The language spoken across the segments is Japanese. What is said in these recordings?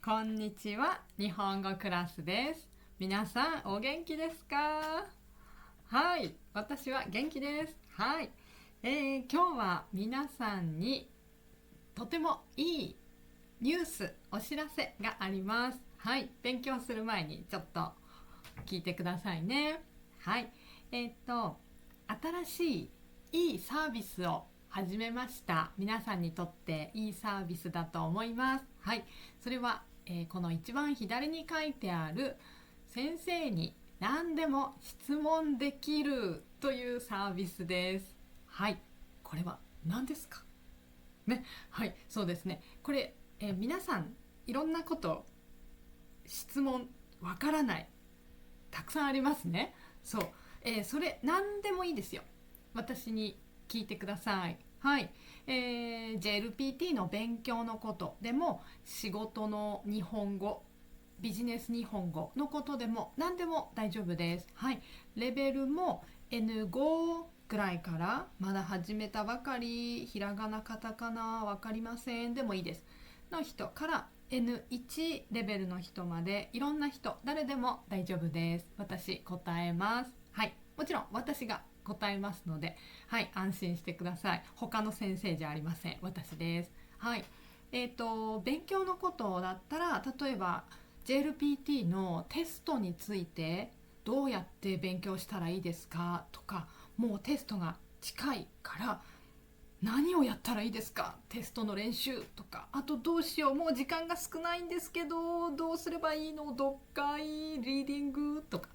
こんにちは、日本語クラスです。皆さんお元気ですか？はい、私は元気です。はい、今日は皆さんにとてもいいニュース、お知らせがあります。はい、勉強する前にちょっと聞いてくださいね。はい、新しいいいサービスを始めました。皆さんにとっていいサービスだと思います。はい、それは、この一番左に書いてある先生に何でも質問できるというサービスです。はい、これは何ですかね。はい、そうですね。これ、皆さんいろんなこと質問わからないたくさんありますね。そう、それ何でもいいですよ。私に聞いてください。はい、JLPT の勉強のことでも、仕事の日本語、ビジネス日本語のことでも何でも大丈夫です。はい、レベルも N5 ぐらいから、まだ始めたばかり、ひらがなカタカナわかりませんでもいいですの人から N1 レベルの人まで、いろんな人、誰でも大丈夫です。私答えます。はい、もちろん私が答えますので、はい、安心してください。他の先生じゃありません。私です。はい、勉強のことだったら、例えば JLPT のテストについてどうやって勉強したらいいですかとか、もうテストが近いから何をやったらいいですか、テストの練習とか、あとどうしよう、もう時間が少ないんですけどどうすればいいの、読解リーディングとか、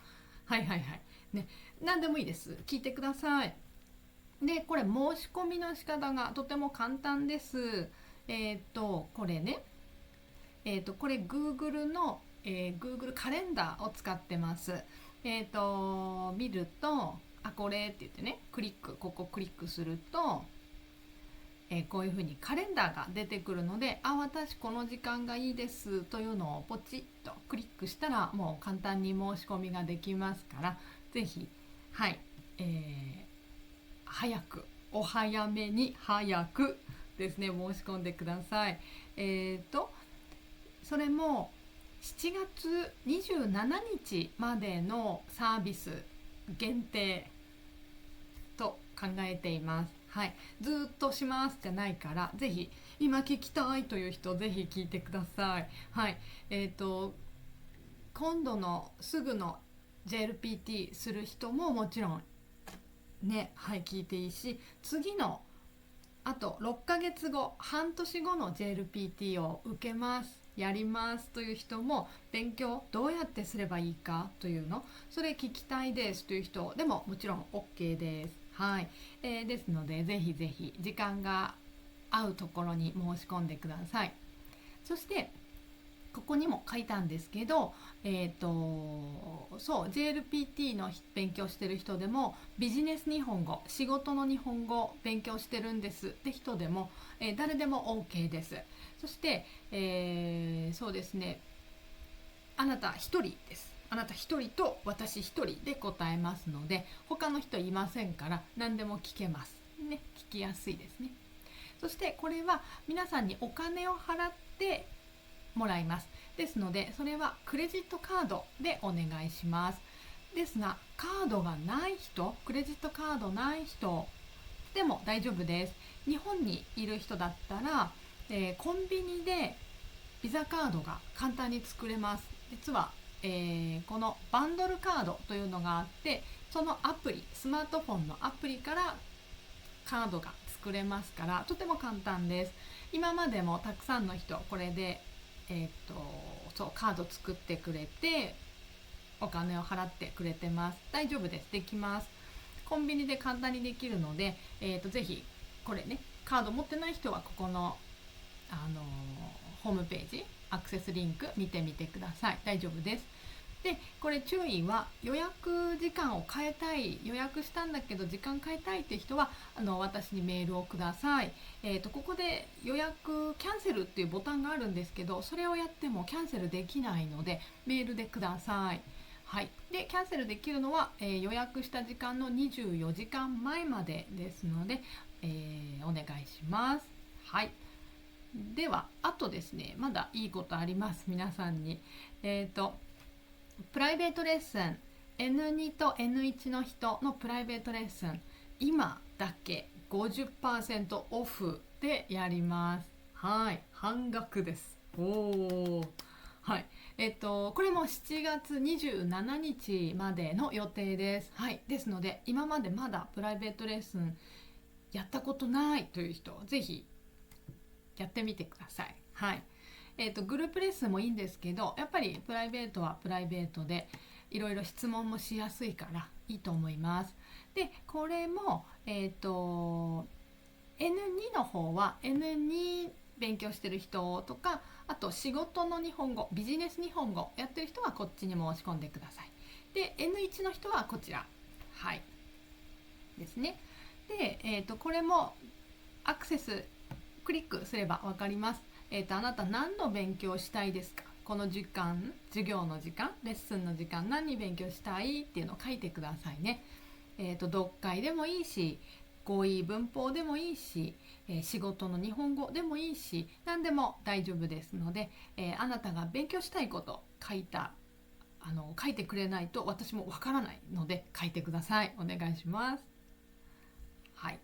はいはいはいね、何でもいいです。聞いてください。で、これ申し込みの仕方がとても簡単です。これね、これ Google の、Google カレンダーを使ってます。見ると、あ、これって言ってね、ここクリックすると、こういうふうにカレンダーが出てくるので、あ、私この時間がいいですというのをポチッとクリックしたら、もう簡単に申し込みができますから、ぜひ、はい、早く、お早めに早くですね、申し込んでください。それも7月27日までのサービス限定と考えています。はい、ずっとしますじゃないから、ぜひ今聞きたいという人、ぜひ聞いてください。はい、今度のすぐの JLPT する人ももちろんね、はい、聞いていいし、次のあと6ヶ月後、半年後の JLPT を受けます、やりますという人も、勉強どうやってすればいいかというの、それ聞きたいですという人でももちろん OK です。はい、ですので、ぜひぜひ時間が合うところに申し込んでください。そしてここにも書いたんですけど、そう JLPT の勉強してる人でも、ビジネス日本語、仕事の日本語勉強してるんですって人でも、誰でも OK です。そして、そうですね、あなた一人です。あなた一人と私一人で答えますので、他の人いませんから、何でも聞けますね。聞きやすいですね。そしてこれは皆さんにお金を払ってもらいます。ですので、それはクレジットカードでお願いします。ですが、カードがない人、クレジットカードない人でも大丈夫です。日本にいる人だったら、コンビニでビザカードが簡単に作れます。実は、このバンドルカードというのがあって、そのアプリ、スマートフォンのアプリからカードが作れますから、とても簡単です。今までもたくさんの人これで、そうカード作ってくれて、お金を払ってくれてます。大丈夫です。できます。コンビニで簡単にできるので、ぜひこれね、カード持ってない人はここの、ホームページアクセスリンク見てみてください。大丈夫です。で、これ注意は、予約時間を変えたい、予約したんだけど時間変えたいっていう人は、私にメールをください。ここで予約キャンセルっていうボタンがあるんですけど、それをやってもキャンセルできないので、メールでください。はい、でキャンセルできるのは、予約した時間の24時間前までですので、お願いします。はい、ではあとですね、まだいいことあります。皆さんにプライベートレッスン N2 と N1 の人のプライベートレッスン、今だけ 50% オフでやります。はい、半額です。おお、はい。これも7月27日までの予定です。はい。ですので、今までまだプライベートレッスンやったことないという人、ぜひやってみてください。はい。グループレッスンもいいんですけど、やっぱりプライベートはプライベートでいろいろ質問もしやすいからいいと思います。で、これも、N2 の方は N2 勉強してる人とか、あと仕事の日本語、ビジネス日本語やってる人はこっちに申し込んでください。で、N1 の人はこちら。はい。ですね。で、これもアクセスクリックすれば分かります。あなた何の勉強したいですか？この時間、授業の時間、レッスンの時間、何勉強したいっていうのを書いてくださいね。読解でもいいし、語彙文法でもいいし、仕事の日本語でもいいし、何でも大丈夫ですので、あなたが勉強したいこと書いてくれないと私もわからないので書いてください。お願いします。はい。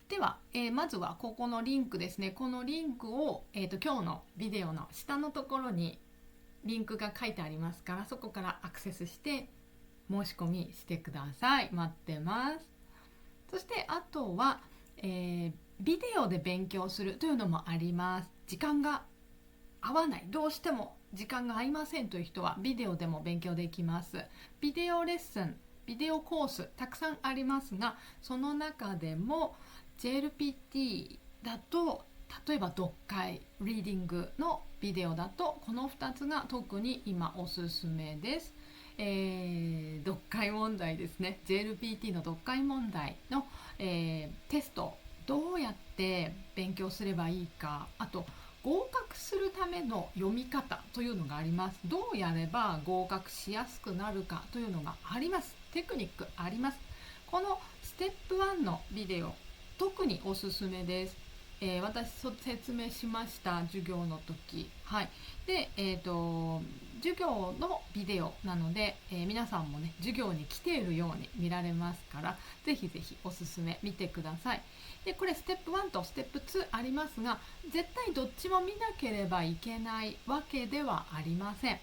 では、まずはここのリンクですね。このリンクを、今日のビデオの下のところにリンクが書いてありますから、そこからアクセスして申し込みしてください。待ってます。そしてあとは、ビデオで勉強するというのもあります。時間が合わない、どうしても時間が合いませんという人はビデオでも勉強できます。ビデオレッスン、ビデオコースたくさんありますが、その中でも JLPT だと、例えば読解、リーディングのビデオだとこの2つが特に今おすすめです。読解問題ですね。 JLPT の読解問題の、テスト、どうやって勉強すればいいか、あと合格するための読み方というのがあります。どうやれば合格しやすくなるかというのがあります。テクニックあります。このステップ1のビデオ、特におすすめです。私説明しました、授業の時。はい。で、授業のビデオなので、皆さんもね、授業に来ているように見られますから、ぜひぜひおすすめ見てください。で、これステップ1とステップ2ありますが、絶対どっちも見なければいけないわけではありません。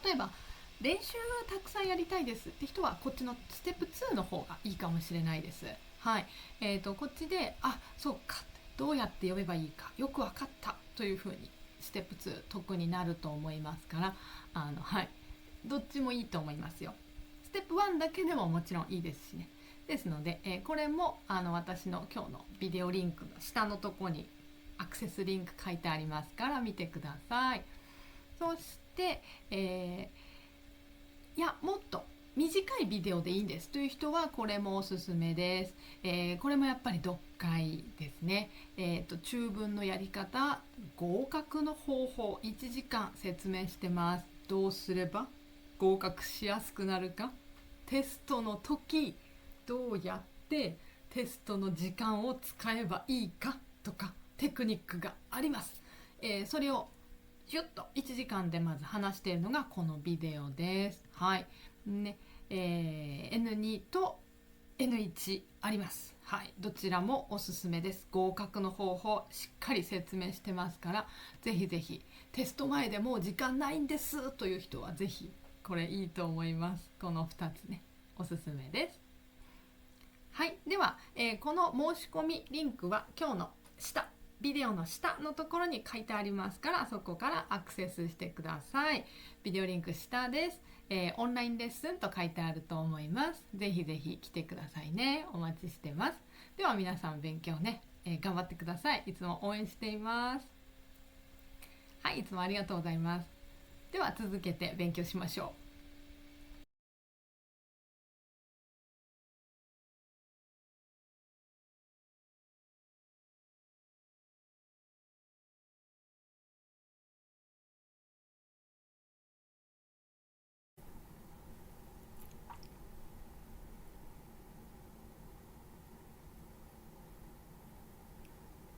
例えば、練習たくさんやりたいですって人は、こっちのステップ2の方がいいかもしれないです。はい。こっちで、あ、そうか、どうやって読めばいいか、よくわかったというふうに、ステップ2得になると思いますから、はい。どっちもいいと思いますよ。ステップ1だけでももちろんいいですしね。ですので、これも私の今日のビデオリンクの下のところにアクセスリンク書いてありますから見てください。そして、いやもっと短いビデオでいいんですという人はこれもおすすめです。これもやっぱり読解ですね。中文のやり方、合格の方法、1時間説明してます。どうすれば合格しやすくなるか、テストの時どうやってテストの時間を使えばいいかとかテクニックがあります。それをシュッと1時間でまず話しているのがこのビデオです。はい。ね、N2 と N1 あります。はい。どちらもおすすめです。合格の方法しっかり説明してますから、ぜひぜひテスト前でもう時間ないんですという人はぜひこれいいと思います。この2つね、おすすめです。はい。では、この申し込みリンクは今日の下、ビデオの下のところに書いてありますから、そこからアクセスしてください。ビデオリンク下です。オンラインレッスンと書いてあると思います。ぜひぜひ来てくださいね。お待ちしてます。では皆さん勉強ね、頑張ってください。いつも応援しています。はい、いつもありがとうございます。では続けて勉強しましょう。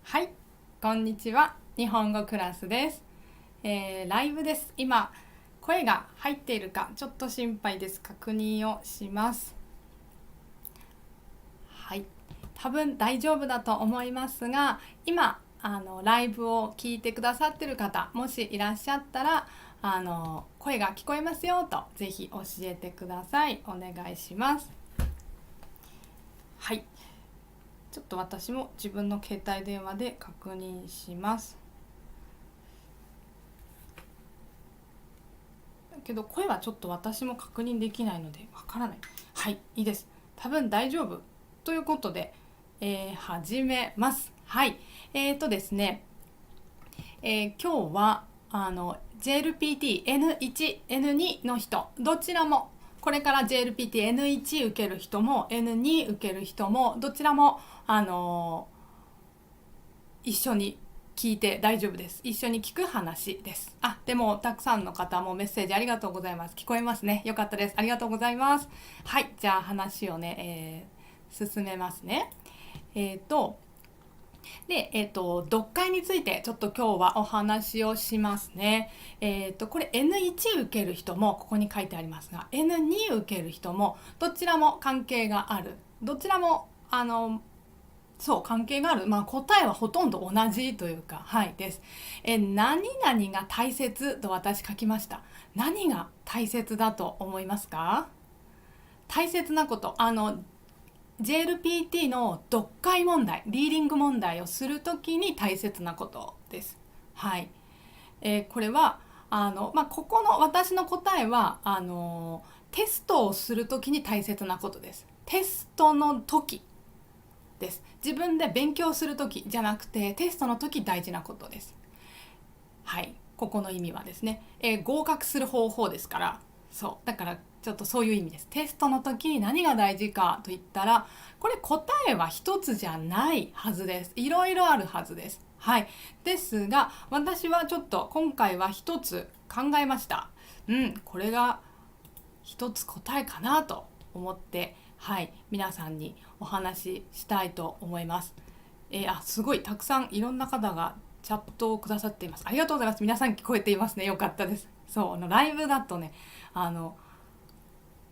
はい、こんにちは。日本語クラスです。ライブです。今、声が入っているかちょっと心配です。確認をします。はい。多分大丈夫だと思いますが、今、ライブを聞いてくださっている方、もしいらっしゃったら、声が聞こえますよと、ぜひ教えてください。お願いします。はい。ちょっと私も自分の携帯電話で確認します。だけど声はちょっと私も確認できないのでわからない。はい、いいです。多分大丈夫ということで、始めます。はい。ですね、今日はJLPT N1、N2 の人どちらもこれから JLPT N1 受ける人も N2 受ける人もどちらも一緒に聞いて大丈夫です。一緒に聞く話です。でもたくさんの方もメッセージありがとうございます。聞こえますね。よかったです。ありがとうございます。はい、じゃあ話をね、進めますね。読解についてちょっと今日はお話をしますね。これ N1 受ける人もここに書いてありますが N2 受ける人もどちらも関係がある。どちらもそう関係がある、答えはほとんど同じというか、はいです。何々が大切と私書きました。何が大切だと思いますか？大切なこと、JLPT の読解問題、リーディング問題をするときに大切なことです。はい。これはここの私の答えはテストをするときに大切なことです。テストの時です。自分で勉強する時じゃなくてテストの時大事なことです。はい、ここの意味はですね、合格する方法ですから、そうだからちょっとそういう意味です。テストの時に何が大事かといったら、これ答えは一つじゃないはずです。いろいろあるはずです。はい、ですが私はちょっと今回は一つ考えました。これが一つ答えかなと思って、はい、皆さんにお話ししたいと思います。すごいたくさんいろんな方がチャットをくださっています。ありがとうございます。皆さん聞こえていますね。よかったです。そうライブだとね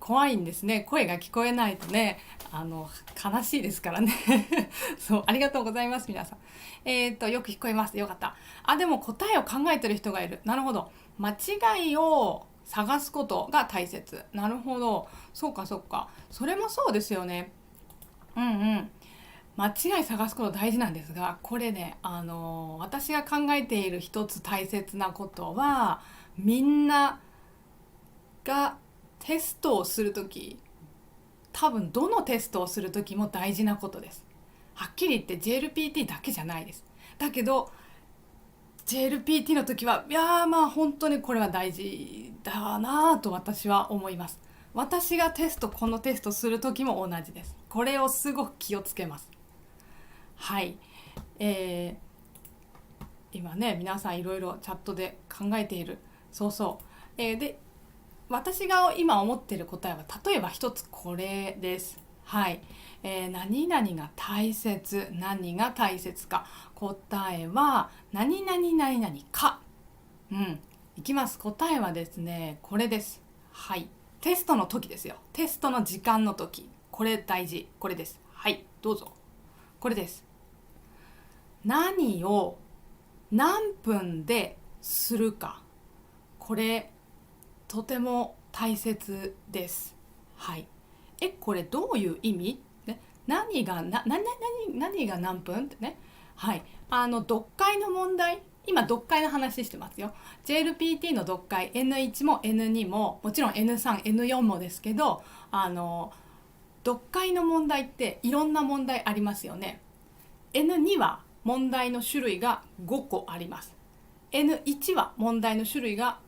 怖いんですね。声が聞こえないとね悲しいですからねそうありがとうございます皆さん。よく聞こえます。よかった。でも答えを考えてる人がいる。なるほど。間違いを探すことが大切。なるほど。そうかそうか。それもそうですよね。間違い探すこと大事なんですが、これね私が考えている一つ大切なことは、みんながテストをするとき、多分どのテストをするときも大事なことです。はっきり言って JLPT だけじゃないです。だけど JLPT の時はいや本当にこれは大事だなと私は思います。私がこのテストする時も同じです。これをすごく気をつけます。はい、今ね皆さんいろいろチャットで考えている。で私が今思っている答えは例えば一つこれです。はい、何々が大切、何が大切か。答えは何々何々か。いきます。答えはですねこれです。はい、テストの時ですよ。テストの時間の時、これ大事。これです。はい、どうぞ。これです。何を何分でするか。これとても大切です。はい。これどういう意味？ね、何が何分ってね。はい。読解の問題。今読解の話してますよ。JLPT の読解 N1 も N2 ももちろん N3、N4 もですけど、読解の問題っていろんな問題ありますよね。N2 は問題の種類が5個あります。N1 は問題の種類が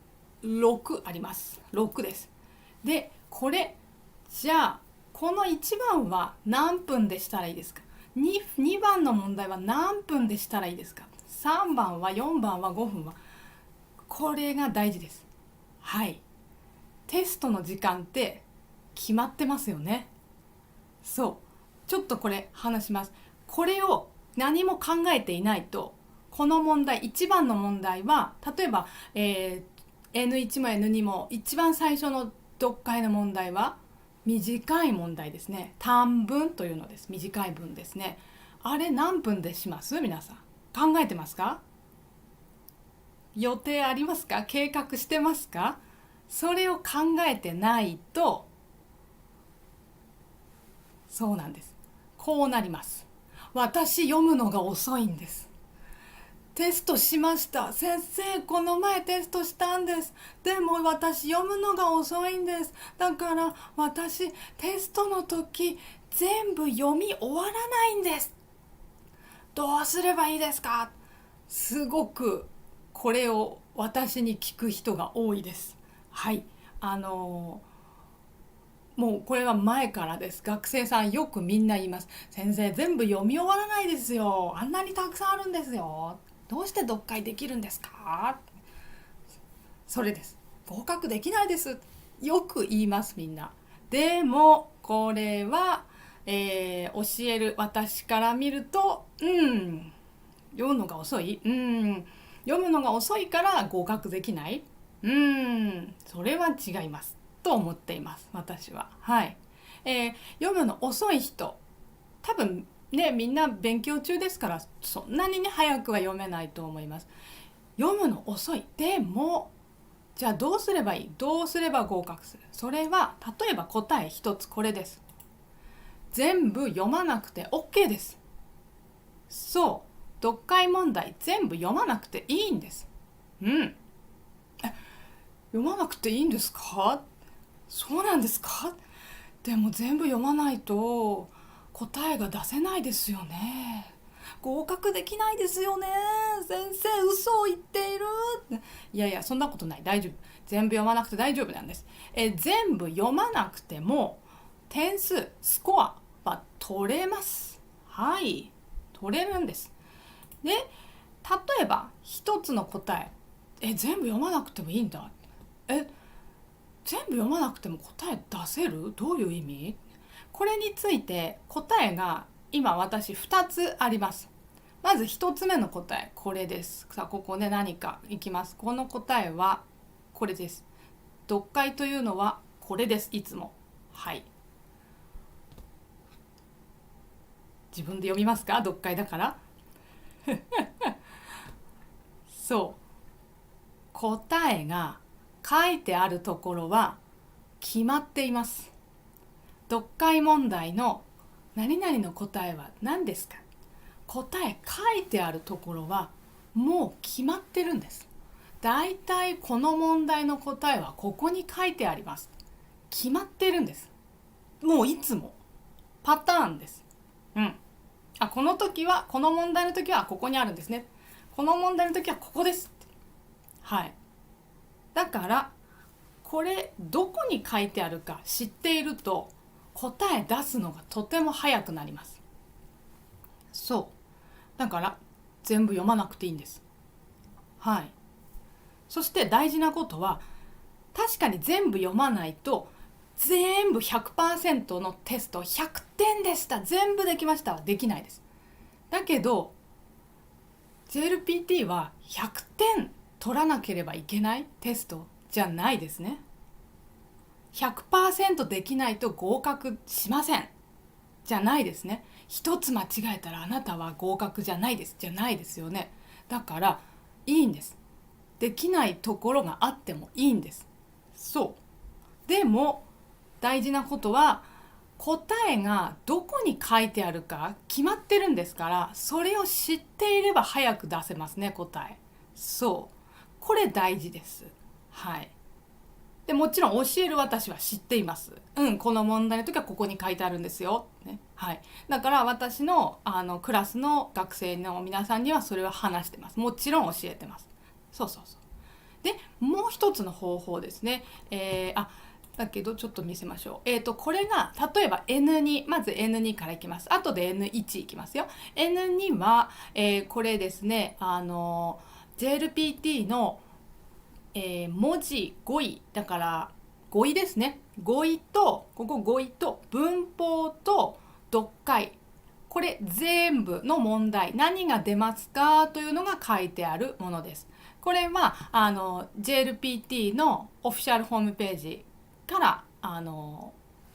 6あります。6です。で、これじゃあこの1番は何分でしたらいいですか？2番の問題は何分でしたらいいですか？3番は4番は5分は。これが大事です。はい。テストの時間って決まってますよね。そう。ちょっとこれ話します。これを何も考えていないとこの問題、一番の問題は例えば、N1 も N2 も一番最初の読解の問題は短い問題ですね。短文というのです。短い文ですね。あれ何分でします？皆さん考えてますか？予定ありますか？計画してますか？それを考えてないと、そうなんです。こうなります。私読むのが遅いんです。テストしました。先生、この前テストしたんです。でも私読むのが遅いんです。だから私テストの時全部読み終わらないんです。どうすればいいですか？すごくこれを私に聞く人が多いです。はい。もうこれは前からです。学生さんよくみんな言います。先生、全部読み終わらないですよ。あんなにたくさんあるんですよ。どうして読解できるんですか？それです。合格できないです。よく言いますみんな。でもこれは、教える私から見ると、読むのが遅い、読むのが遅いから合格できない、それは違いますと思っています私は。はい。読むの遅い人、多分ね、みんな勉強中ですからそんなにね早くは読めないと思います。読むの遅い。でもじゃあどうすればいい？どうすれば合格する？それは例えば答え一つこれです。全部読まなくて OK です。そう、読解問題全部読まなくていいんです。読まなくていいんですか？そうなんですか？でも全部読まないと答えが出せないですよね。合格できないですよね。先生、嘘を言っている。いやいや、そんなことない。大丈夫。全部読まなくて大丈夫なんです。全部読まなくても点数、スコアは取れます。はい。取れるんです。で、例えば一つの答え、全部読まなくてもいいんだ。全部読まなくても答え出せる？どういう意味？これについて答えが今私2つあります。まず1つ目の答え、これです。さあ、ここね、何かいきます。この答えはこれです。読解というのはこれです。いつも。はい。自分で読みますか？読解だからそう、答えが書いてあるところは決まっています。読解問題の何々の答えは何ですか？答え書いてあるところはもう決まってるんです。だいたいこの問題の答えはここに書いてあります。決まってるんです。もういつもパターンです。この時は、この問題の時はここにあるんですね。この問題の時はここです。はい。だからこれどこに書いてあるか知っていると答え出すのがとても早くなります。そう。だから全部読まなくていいんです。はい。そして大事なことは、確かに全部読まないと全部 100% のテスト100点でした、全部できましたはできないです。だけど JLPT は100点取らなければいけないテストじゃないですね。100% できないと合格しませんじゃないですね。一つ間違えたらあなたは合格じゃないですじゃないですよね。だからいいんです。できないところがあってもいいんです。そう。でも大事なことは、答えがどこに書いてあるか決まってるんですから、それを知っていれば早く出せますね、答え。そう。これ大事です。はい。でもちろん教える私は知っています。この問題の時はここに書いてあるんですよ。ね。はい。だから私の、クラスの学生の皆さんにはそれは話してます。もちろん教えてます。そうそうそう。で、もう一つの方法ですね。だけどちょっと見せましょう。これが例えば N2、まず N2 からいきます。後で N1 いきますよ。N2 は、これですね、JLPT の、文字語彙だから語彙ですね。語彙とここ語彙と文法と読解これ全部の問題何が出ますかというのが書いてあるものです。これはJLPT のオフィシャルホームページから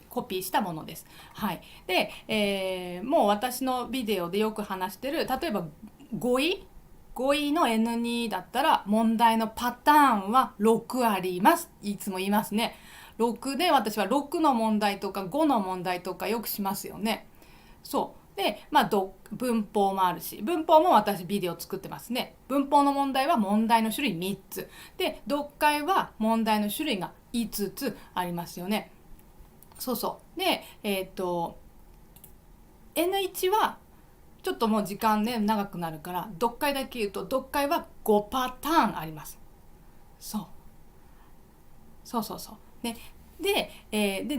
コピーしたものです。はい、で、もう私のビデオでよく話してる、例えば語彙の N2 だったら問題のパターンは6あります。いつも言いますね。6で私は6の問題とか5の問題とかよくしますよね。そうで、文法もあるし、文法も私ビデオ作ってますね。文法の問題は問題の種類3つで、読解は問題の種類が5つありますよね。そうそうでN1 はちょっともう時間ね長くなるから読解だけ言うと、読解は5パターンあります。そうね。で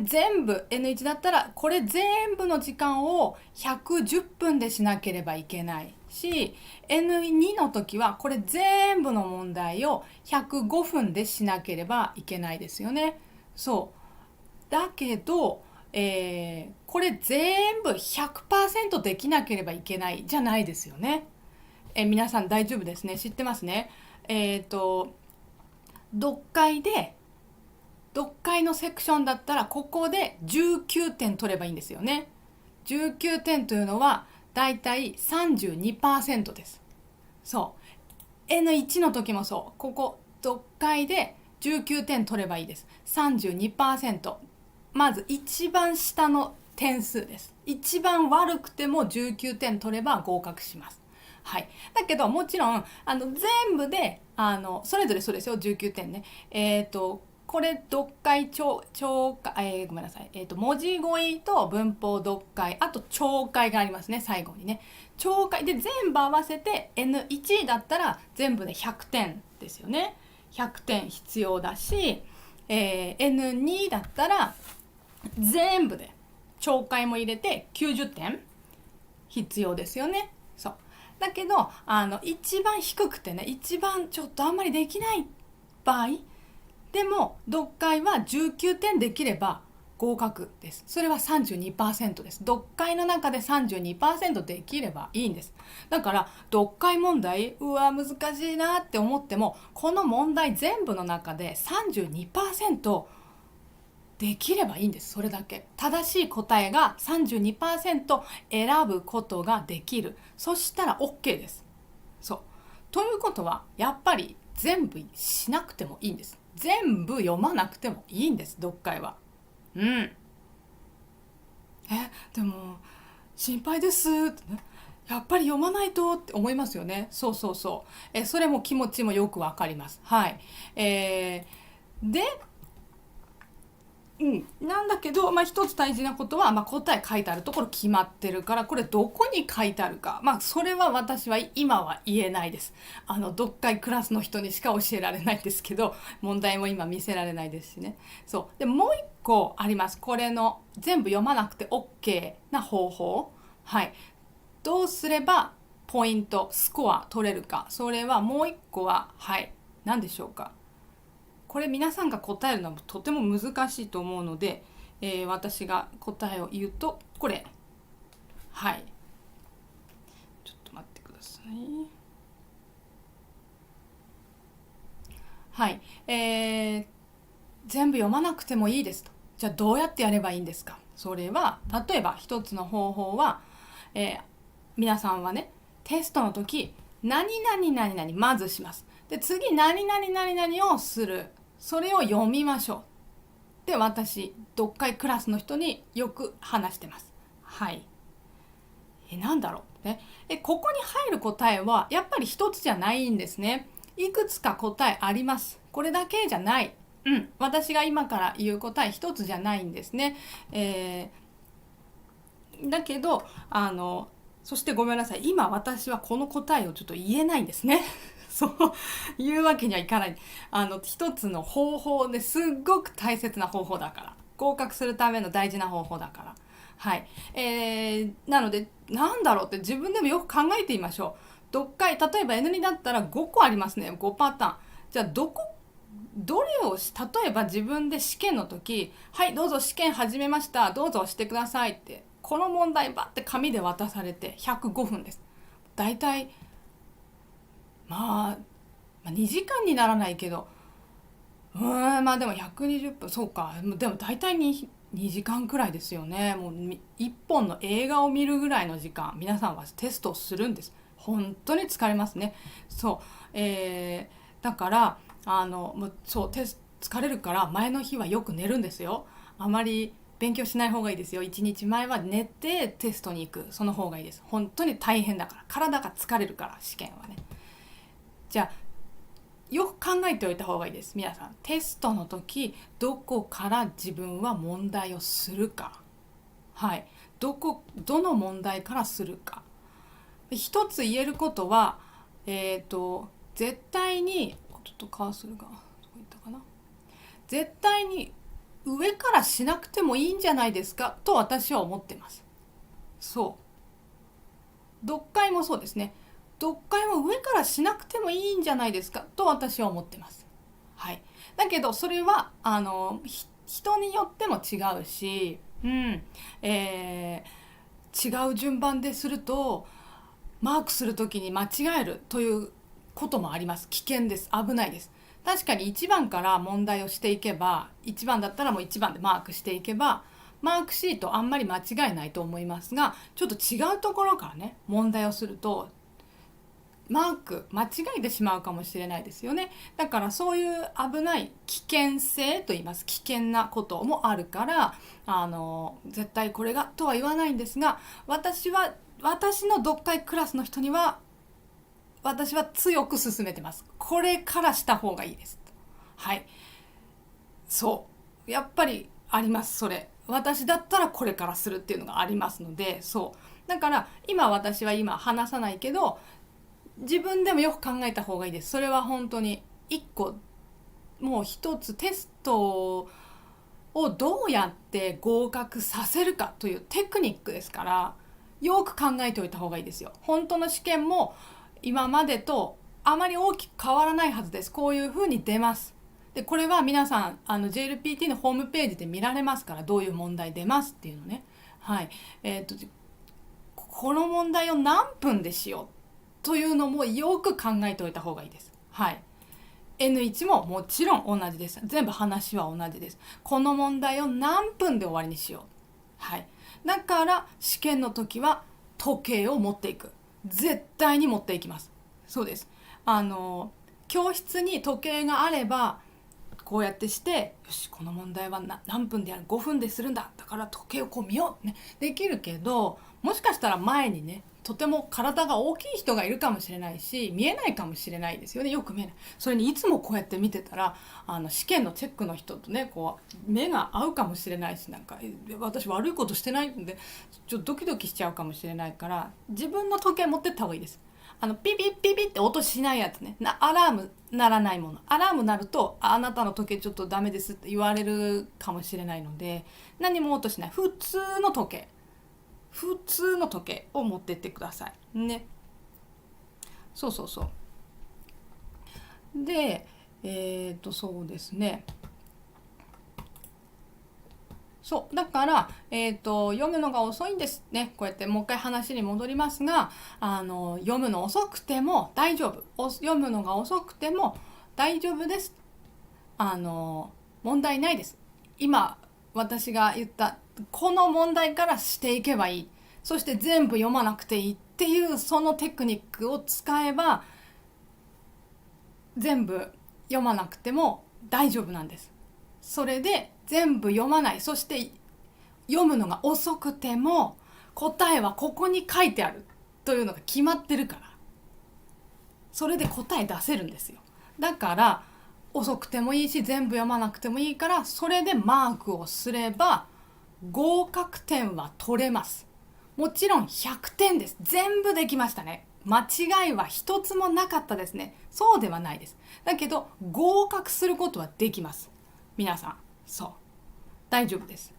全部 N1 だったらこれ全部の時間を110分でしなければいけないし、 N2 の時はこれ全部の問題を105分でしなければいけないですよね。そうだけど、これ全部 100% できなければいけないじゃないですよね。皆さん大丈夫ですね。知ってますね。読解のセクションだったらここで19点取ればいいんですよね。19点というのはだいたい 32% です。そう N1 の時もそう、ここ読解で19点取ればいいです。 32%。 まず一番下の点数です。一番悪くても19点取れば合格します。はい、だけどもちろん全部でそれぞれそうですよ、19点ね。これ読解ごめんなさい、文字語彙と文法読解、あと聴解がありますね。最後にね、聴解で全部合わせて N1 だったら全部で100点ですよね。100点必要だし、N2 だったら全部で聴解も入れて90点必要ですよね。そうだけど一番低くてね、一番ちょっとあんまりできない場合でも読解は19点できれば合格です。それは 32% です。読解の中で 32% できればいいんです。だから読解問題難しいなって思っても、この問題全部の中で 32% できればいいんです。それだけ正しい答えが 32% 選ぶことができる。そしたら OK です。そうということはやっぱり全部しなくてもいいんです。全部読まなくてもいいんです、読解は。でも心配ですってね、やっぱり読まないとって思いますよね。そう、それも気持ちもよくわかります。はい、でなんだけど、一つ大事なことは、答え書いてあるところ決まってるから、これどこに書いてあるか、それは私は今は言えないです。読解クラスの人にしか教えられないんですけど、問題も今見せられないですしね。そうでもう一個あります。これの全部読まなくて OK な方法。はい、どうすればポイントスコア取れるか。それはもう一個は何でしょうか。これ皆さんが答えるのはとても難しいと思うので、私が答えを言うと、これちょっと待ってください。全部読まなくてもいいですと。じゃあどうやってやればいいんですか。それは例えば一つの方法は、皆さんはね、テストの時何々まずします。で次何々をする。それを読みましょう。で私読解クラスの人によく話してます。なんだろうね。ここに入る答えはやっぱり一つじゃないんですね。いくつか答えあります。これだけじゃない。私が今から言う答え一つじゃないんですね。だけどそしてごめんなさい、今私はこの答えをちょっと言えないんですね。そういうわけにはいかない。一つの方法ですっごく大切な方法だから、合格するための大事な方法だから。なのでなんだろうって自分でもよく考えてみましょう。読解例えば N2 だったら5個ありますね。5パターン。じゃあどれを例えば自分で試験の時、どうぞ試験始めました、どうぞ押してくださいってこの問題バッて紙で渡されて105分です。だいたいまあ2時間にならないけど、まあでも120分、そうか、でも大体2時間くらいですよね。もう1本の映画を見るぐらいの時間、皆さんはテストをするんです。本当に疲れますね。そう、だからもうそう疲れるから前の日はよく寝るんですよ。あまり勉強しない方がいいですよ。1日前は寝てテストに行く、その方がいいです。本当に大変だから、体が疲れるから、試験はね。じゃあよく考えておいた方がいいです。皆さん、テストの時どこから自分は問題をするか、はい、どの問題からするか。一つ言えることは、絶対にちょっとカーソルがどこ行ったかな、絶対に上からしなくてもいいんじゃないですかと私は思ってます。そう読解もそうですね。読解も上からしなくてもいいんじゃないですかと私は思ってます。はい。だけどそれは人によっても違うし、違う順番でするとマークするときに間違えるということもあります。危険です。危ないです。確かに1番から問題をしていけば、1番だったらもう1番でマークしていけば、マークシートあんまり間違いないと思いますが、ちょっと違うところからね問題をするとマーク間違えてしまうかもしれないですよね。だからそういう危ない危険性と言います、危険なこともあるから、絶対これがとは言わないんですが、私の読解クラスの人には私は強く勧めてます。これからした方がいいです。はい。そうやっぱりあります。それ私だったらこれからするっていうのがありますので、そうだから私は今話さないけど、自分でもよく考えた方がいいです。それは本当に一個、もう一つテストをどうやって合格させるかというテクニックですから、よく考えておいた方がいいですよ。本当の試験も今までとあまり大きく変わらないはずです。こういうふうに出ます。でこれは皆さんJLPT のホームページで見られますから、どういう問題出ますっていうのね。はい。この問題を何分でしようというのもよく考えておいた方がいいです。はい。N1 ももちろん同じです。全部話は同じです。この問題を何分で終わりにしよう。はい。だから試験の時は時計を持っていく。絶対に持っていきます。そうです。教室に時計があればこうやってして、よしこの問題は何分でやる、5分でするんだ、だから時計をこう見よう、ね、できるけど、もしかしたら前にねとても体が大きい人がいるかもしれないし、見えないかもしれないですよね。よく見えない。それにいつもこうやって見てたら試験のチェックの人とねこう目が合うかもしれないし、なんか私悪いことしてないんでちょっとドキドキしちゃうかもしれないから、自分の時計持ってった方がいいです。ピピピピって音しないやつね、アラーム鳴らないもの。アラーム鳴るとあなたの時計ちょっとダメですって言われるかもしれないので、何も音しない普通の時計を持ってってくださいね。そうでそうですね。そうだから、読むのが遅いんですね。こうやってもう一回話に戻りますが、読むの遅くても大丈夫、読むのが遅くても大丈夫です。問題ないです。今私が言ったこの問題からしていけばいい、そして全部読まなくていいっていうそのテクニックを使えば全部読まなくても大丈夫なんです。それで全部読まない、そして読むのが遅くても答えはここに書いてあるというのが決まってるから、それで答え出せるんですよ。だから遅くてもいいし全部読まなくてもいいから、それでマークをすれば合格点は取れます。もちろん100点です。全部できましたね。間違いは一つもなかったですね。そうではないです。だけど合格することはできます。皆さん、大丈夫です。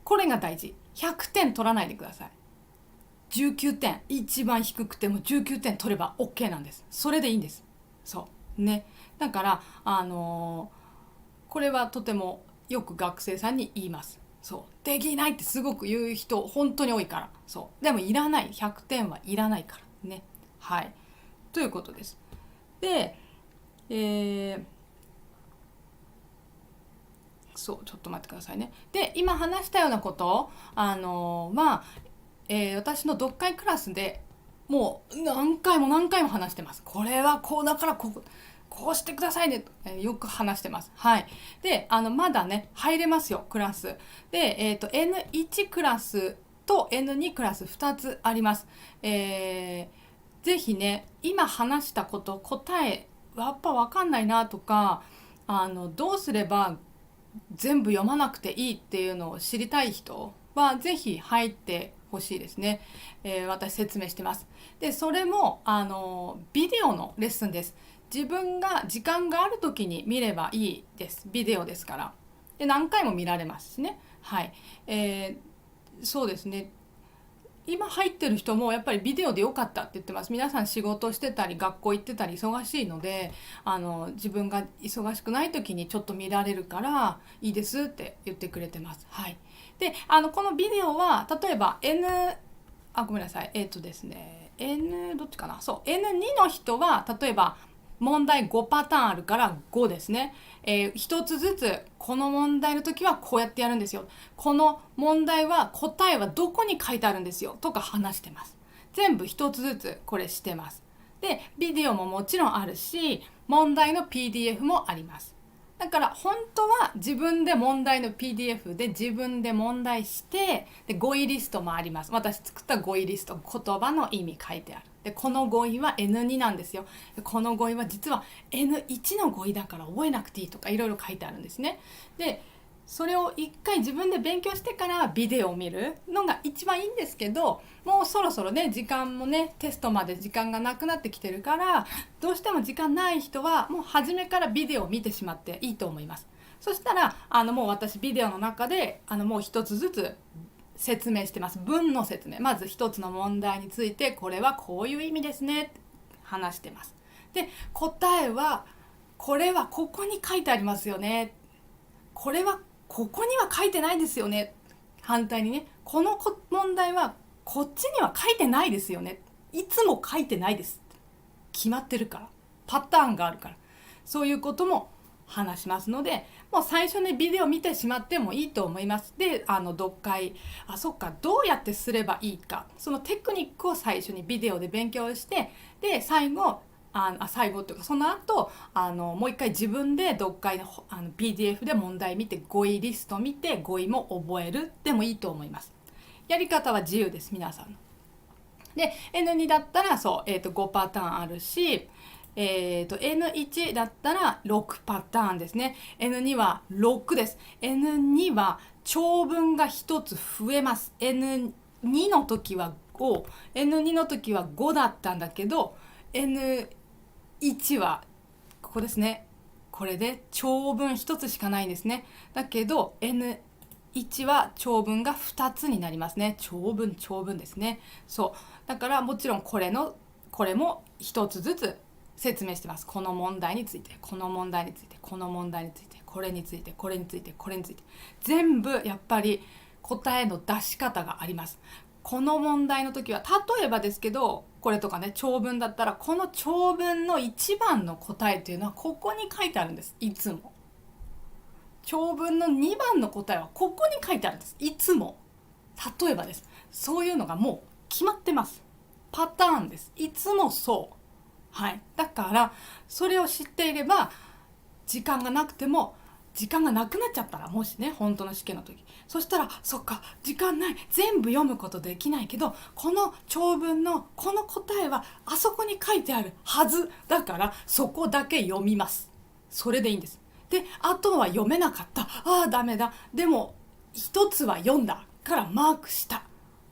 これが大事。100点取らないでください。19点、一番低くても19点取れば OK なんです。それでいいんです。ね。だからこれはとてもよく学生さんに言います。そうできないってすごく言う人本当に多いから。そうでもいらない、100点はいらないからね。はいということです。で、そうちょっと待ってくださいね。で今話したようなこと私の読解クラスでもう何回も何回も話してます。これはこうだからこうしてくださいねと、よく話してます。はい。でまだね入れますよクラスで、N1 クラスと N2 クラス2つあります。ぜひね今話したこと答えやっぱ分かんないなとかどうすれば全部読まなくていいっていうのを知りたい人はぜひ入ってほしいですね。私説明してます。でそれもビデオのレッスンです。自分が時間がある時に見ればいいです。ビデオですから。で何回も見られますしね。はい、そうですね。今入ってる人もやっぱりビデオでよかったって言ってます。皆さん仕事してたり学校行ってたり忙しいので自分が忙しくない時にちょっと見られるからいいですって言ってくれてます。はい、でこのビデオは例えばごめんなさいですね どっちかなそう N2 の人は例えば問題5パターンあるから5ですね。一つずつこの問題の時はこうやってやるんですよ。この問題は答えはどこに書いてあるんですよとか話してます。全部一つずつこれしてます。で、ビデオももちろんあるし、問題の PDF もあります。だから本当は自分で問題の PDF で自分で問題してで語彙リストもあります。私作った語彙リスト、言葉の意味書いてある。でこの語彙は N2 なんですよ。この語彙は実は N1 の語彙だから覚えなくていいとかいろいろ書いてあるんですね。でそれを一回自分で勉強してからビデオを見るのが一番いいんですけど、もうそろそろね時間もねテストまで時間がなくなってきてるからどうしても時間ない人はもう初めからビデオを見てしまっていいと思います。そしたらもう私ビデオの中でもう一つずつ説明してます。文の説明、まず一つの問題についてこれはこういう意味ですねって話してます。で答えはこれはここに書いてありますよね、これはここには書いてないですよね、反対にねこの問題はこっちには書いてないですよね、いつも書いてないです、決まってるから、パターンがあるから、そういうことも話しますので、もう最初にビデオ見てしまってもいいと思います。で読解そっかどうやってすればいいか、そのテクニックを最初にビデオで勉強して、で最後というかその後もう一回自分で読解のPDF で問題見て語彙リスト見て語彙も覚えるでもいいと思います。やり方は自由です皆さんの。で N2 だったら5パターンあるし、N1 だったら6パターンですね。N2 は6です。N2 は長文が1つ増えます。N2 の時は5だったんだけど N1 はここですね。これで長文1つしかないんですね。だけど N1 は長文が2つになりますね。長文ですね。そうだからもちろんこれも1つずつ説明してます。この問題について、この問題について、この問題について、これについて、これについて、これについて、全部やっぱり答えの出し方があります。この問題の時は例えばですけど、これとかね長文だったらこの長文の一番の答えというのはここに書いてあるんです。いつも長文の2番の答えはここに書いてあるんです。いつも例えばです。そういうのがもう決まってます。パターンです。いつもそう。はい、だからそれを知っていれば時間がなくても時間がなくなっちゃったらもしね本当の試験の時そしたらそっか時間ない全部読むことできないけどこの長文のこの答えはあそこに書いてあるはずだからそこだけ読みます。それでいいんです。であとは読めなかったダメだでも一つは読んだからマークした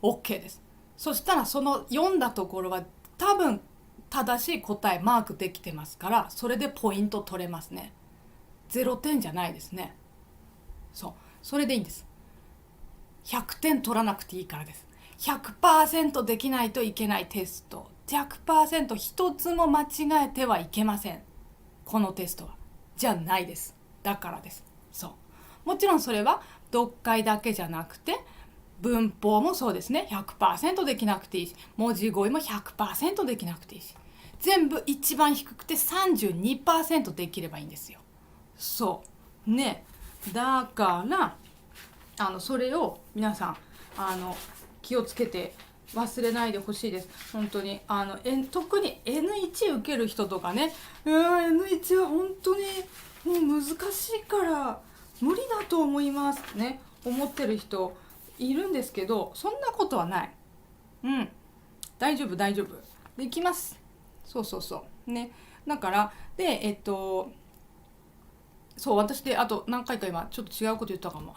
OK です。そしたらその読んだところは多分正しい答えマークできてますからそれでポイント取れますね。0点じゃないですね。それでいいんです。100点取らなくていいからです。 100% できないといけないテスト 100% 一つも間違えてはいけません。このテストはじゃないです。だからです。もちろんそれは読解だけじゃなくて文法もそうですね、 100% できなくていいし、文字語彙も 100% できなくていいし、全部一番低くて 32% できればいいんですよ。そうね、だからそれを皆さん気をつけて忘れないでほしいです。本当に特に N1 受ける人とかね、N1 は本当にもう難しいから無理だと思いますね、思ってる人いるんですけど、そんなことはない。大丈夫できます。そうね。だからでそう、私であと何回か今ちょっと違うこと言ったかも。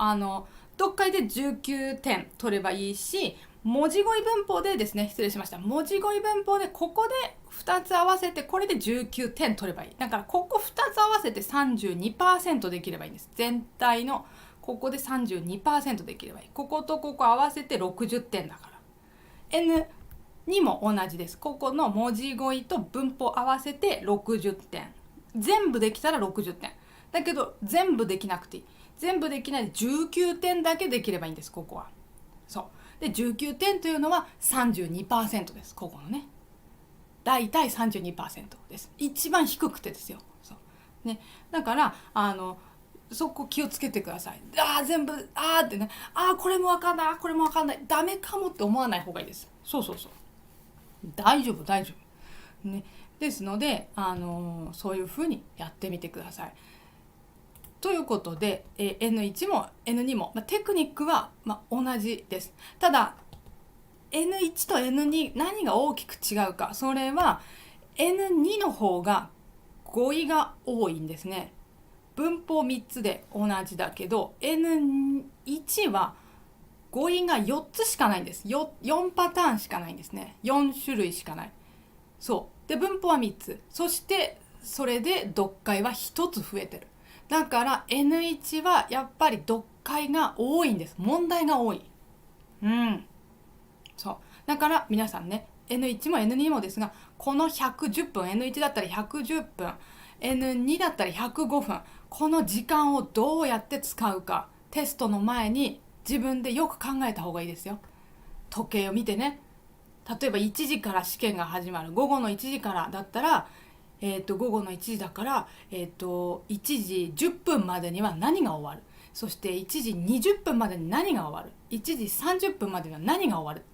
読解で19点取ればいいし、文字語彙文法でですね、失礼しました。文字語彙文法でここで2つ合わせてこれで19点取ればいい。だからここ2つ合わせて 32% できればいいんです。全体のここで 32% できればいい。こことここ合わせて60点だから。N2 も同じです。ここの文字語彙と文法合わせて60点。全部できたら60点。だけど全部できなくていい。全部できないで19点だけできればいいんです、ここは。そうで、19点というのは 32% です、ここのね。だいたい 32% です。一番低くてですよ。そうね、だからそこ気をつけてください。全部ってね、これもわかんない、これもわかんない、ダメかもって思わない方がいいです。そう大丈夫ね。ですのでそういうふうにやってみてください。ということで、N1 も N2 も、テクニックは、同じです。ただ N1 と N2 何が大きく違うか、それは N2 の方が語彙が多いんですね。文法3つで同じだけど N1 は語彙が4つしかないんです。4パターンしかないんですね。4種類しかない。そうで、文法は3つ、そしてそれで読解は1つ増えてる。だから N1 はやっぱり読解が多いんです。問題が多い。そうだから皆さんね、 N1 も N2 もですが、この110分 N1 だったら110分 N2 だったら105分、この時間をどうやって使うか、テストの前に自分でよく考えた方がいいですよ。時計を見てね、例えば1時から試験が始まる、午後の1時からだったら午後の1時だから、1時10分までには何が終わる、そして1時20分までに何が終わる、1時30分までには何が終わる、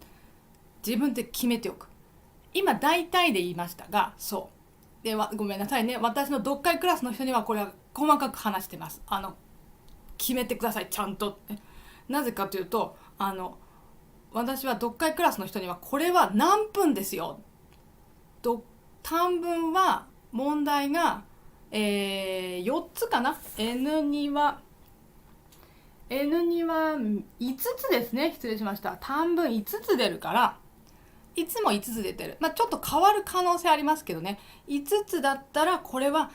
自分で決めておく。今大体で言いましたが、そうでごめんなさいね、私の読解クラスの人にはこれは細かく話してます。決めてください、ちゃんと。なぜかというと私は読解クラスの人にはこれは何分ですよ、短文は問題が、4つかな。N2 は5つですね、失礼しました。短文5つ出るから、いつも5つ出てる。ちょっと変わる可能性ありますけどね、5つだったらこれは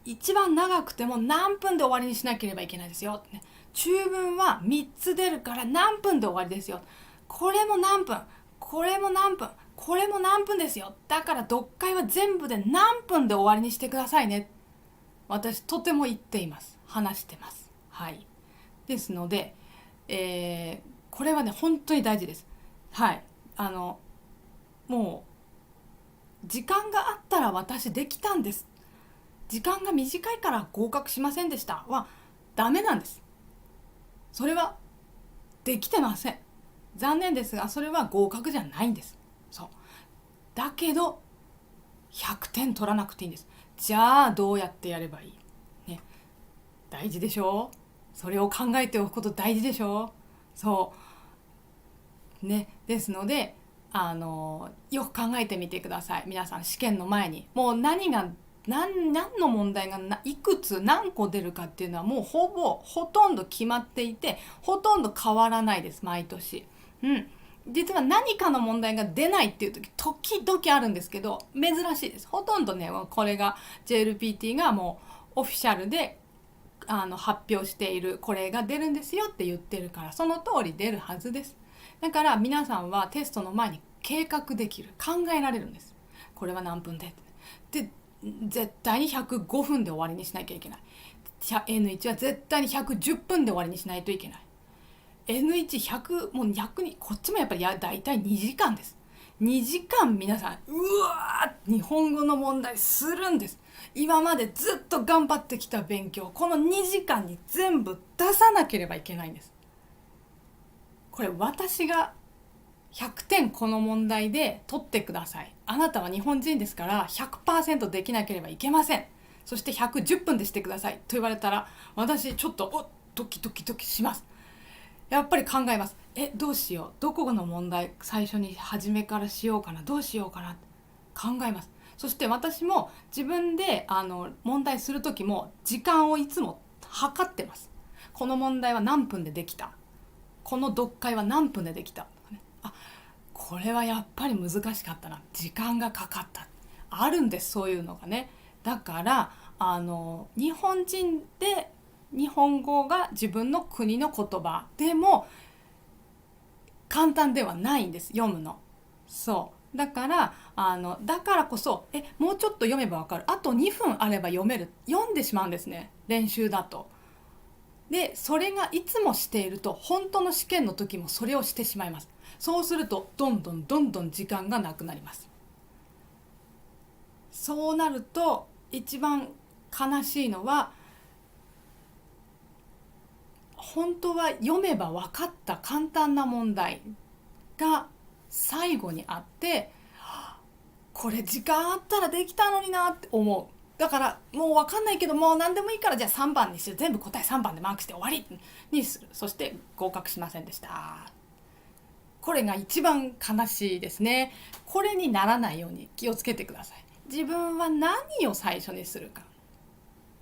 一番長くても何分で終わりにしなければいけないですよ、ね。中文は3つ出るから何分で終わりですよ。これも何分、これも何分、これも何分ですよ。だから読解は全部で何分で終わりにしてくださいね。私とても言っています。話してます。はい。ですので、これはね本当に大事です。はい。もう時間があったら私できたんです。時間が短いから合格しませんでしたはダメなんです。それはできてません。残念ですがそれは合格じゃないんです。そうだけど100点取らなくていいんです。じゃあどうやってやればいい、ね、大事でしょう。それを考えておくこと大事でしょう。そうね。ですのでよく考えてみてください。皆さん試験の前にもう何の問題がいくつ何個出るかっていうのはもうほとんど決まっていて、ほとんど変わらないです、毎年。実は何かの問題が出ないっていう時々あるんですけど、珍しいです。ほとんどね、これが JLPT がもうオフィシャルで発表している、これが出るんですよって言ってるから、その通り出るはずです。だから皆さんはテストの前に計画できる、考えられるんです。これは何分で絶対に105分で終わりにしなきゃいけない。N1 は絶対に110分で終わりにしないといけない。N1100 もう逆にこっちもやっぱりだいたい2時間です。2時間皆さんわー日本語の問題するんです。今までずっと頑張ってきた勉強この2時間に全部出さなければいけないんです。これ私が100点この問題で取ってください。あなたは日本人ですから 100% できなければいけません。そして110分でしてくださいと言われたら私ちょっとドキドキドキします。やっぱり考えます。どうしよう、どこの問題最初に初めからしようかな、どうしようかな考えます。そして私も自分で問題する時も時間をいつも測ってます。この問題は何分でできた、この読解は何分でできた、これはやっぱり難しかったな、時間がかかった、あるんです、そういうのがね。だから日本人で日本語が自分の国の言葉でも簡単ではないんです、読むの。そうだからだからこそもうちょっと読めばわかる、あと2分あれば読める、読んでしまうんですね、練習だと。でそれがいつもしていると本当の試験の時もそれをしてしまいます。そうするとどんどん時間がなくなります。そうなると一番悲しいのは本当は読めば分かった簡単な問題が最後にあってこれ時間あったらできたのになって思う。だからもう分かんないけどもう何でもいいからじゃあ3番にする、全部答え3番でマークして終わりにする。そして合格しませんでした。これが一番悲しいですね。これにならないように気をつけてください。自分は何を最初にするか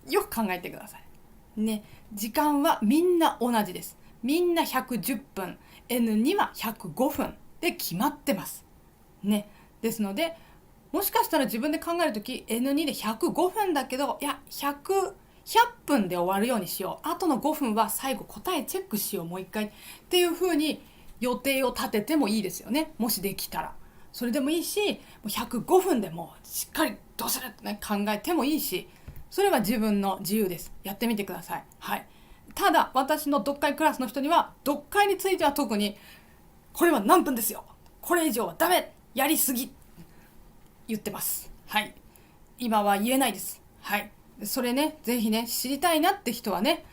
よく考えてくださいね。時間はみんな同じです。みんな110分 N2 は105分で決まってますね。ですのでもしかしたら自分で考えるとき N2 で105分だけどいや100分で終わるようにしよう、あとの5分は最後答えチェックしようもう一回っていう風に予定を立ててもいいですよね。もしできたらそれでもいいし、もう105分でもしっかりどうするってね考えてもいいし、それは自分の自由です。やってみてください。はい。ただ私の読解クラスの人には読解については特にこれは何分ですよ、これ以上はダメ、やりすぎ言ってます。はい。今は言えないです。はい。それね、ぜひね知りたいなって人はね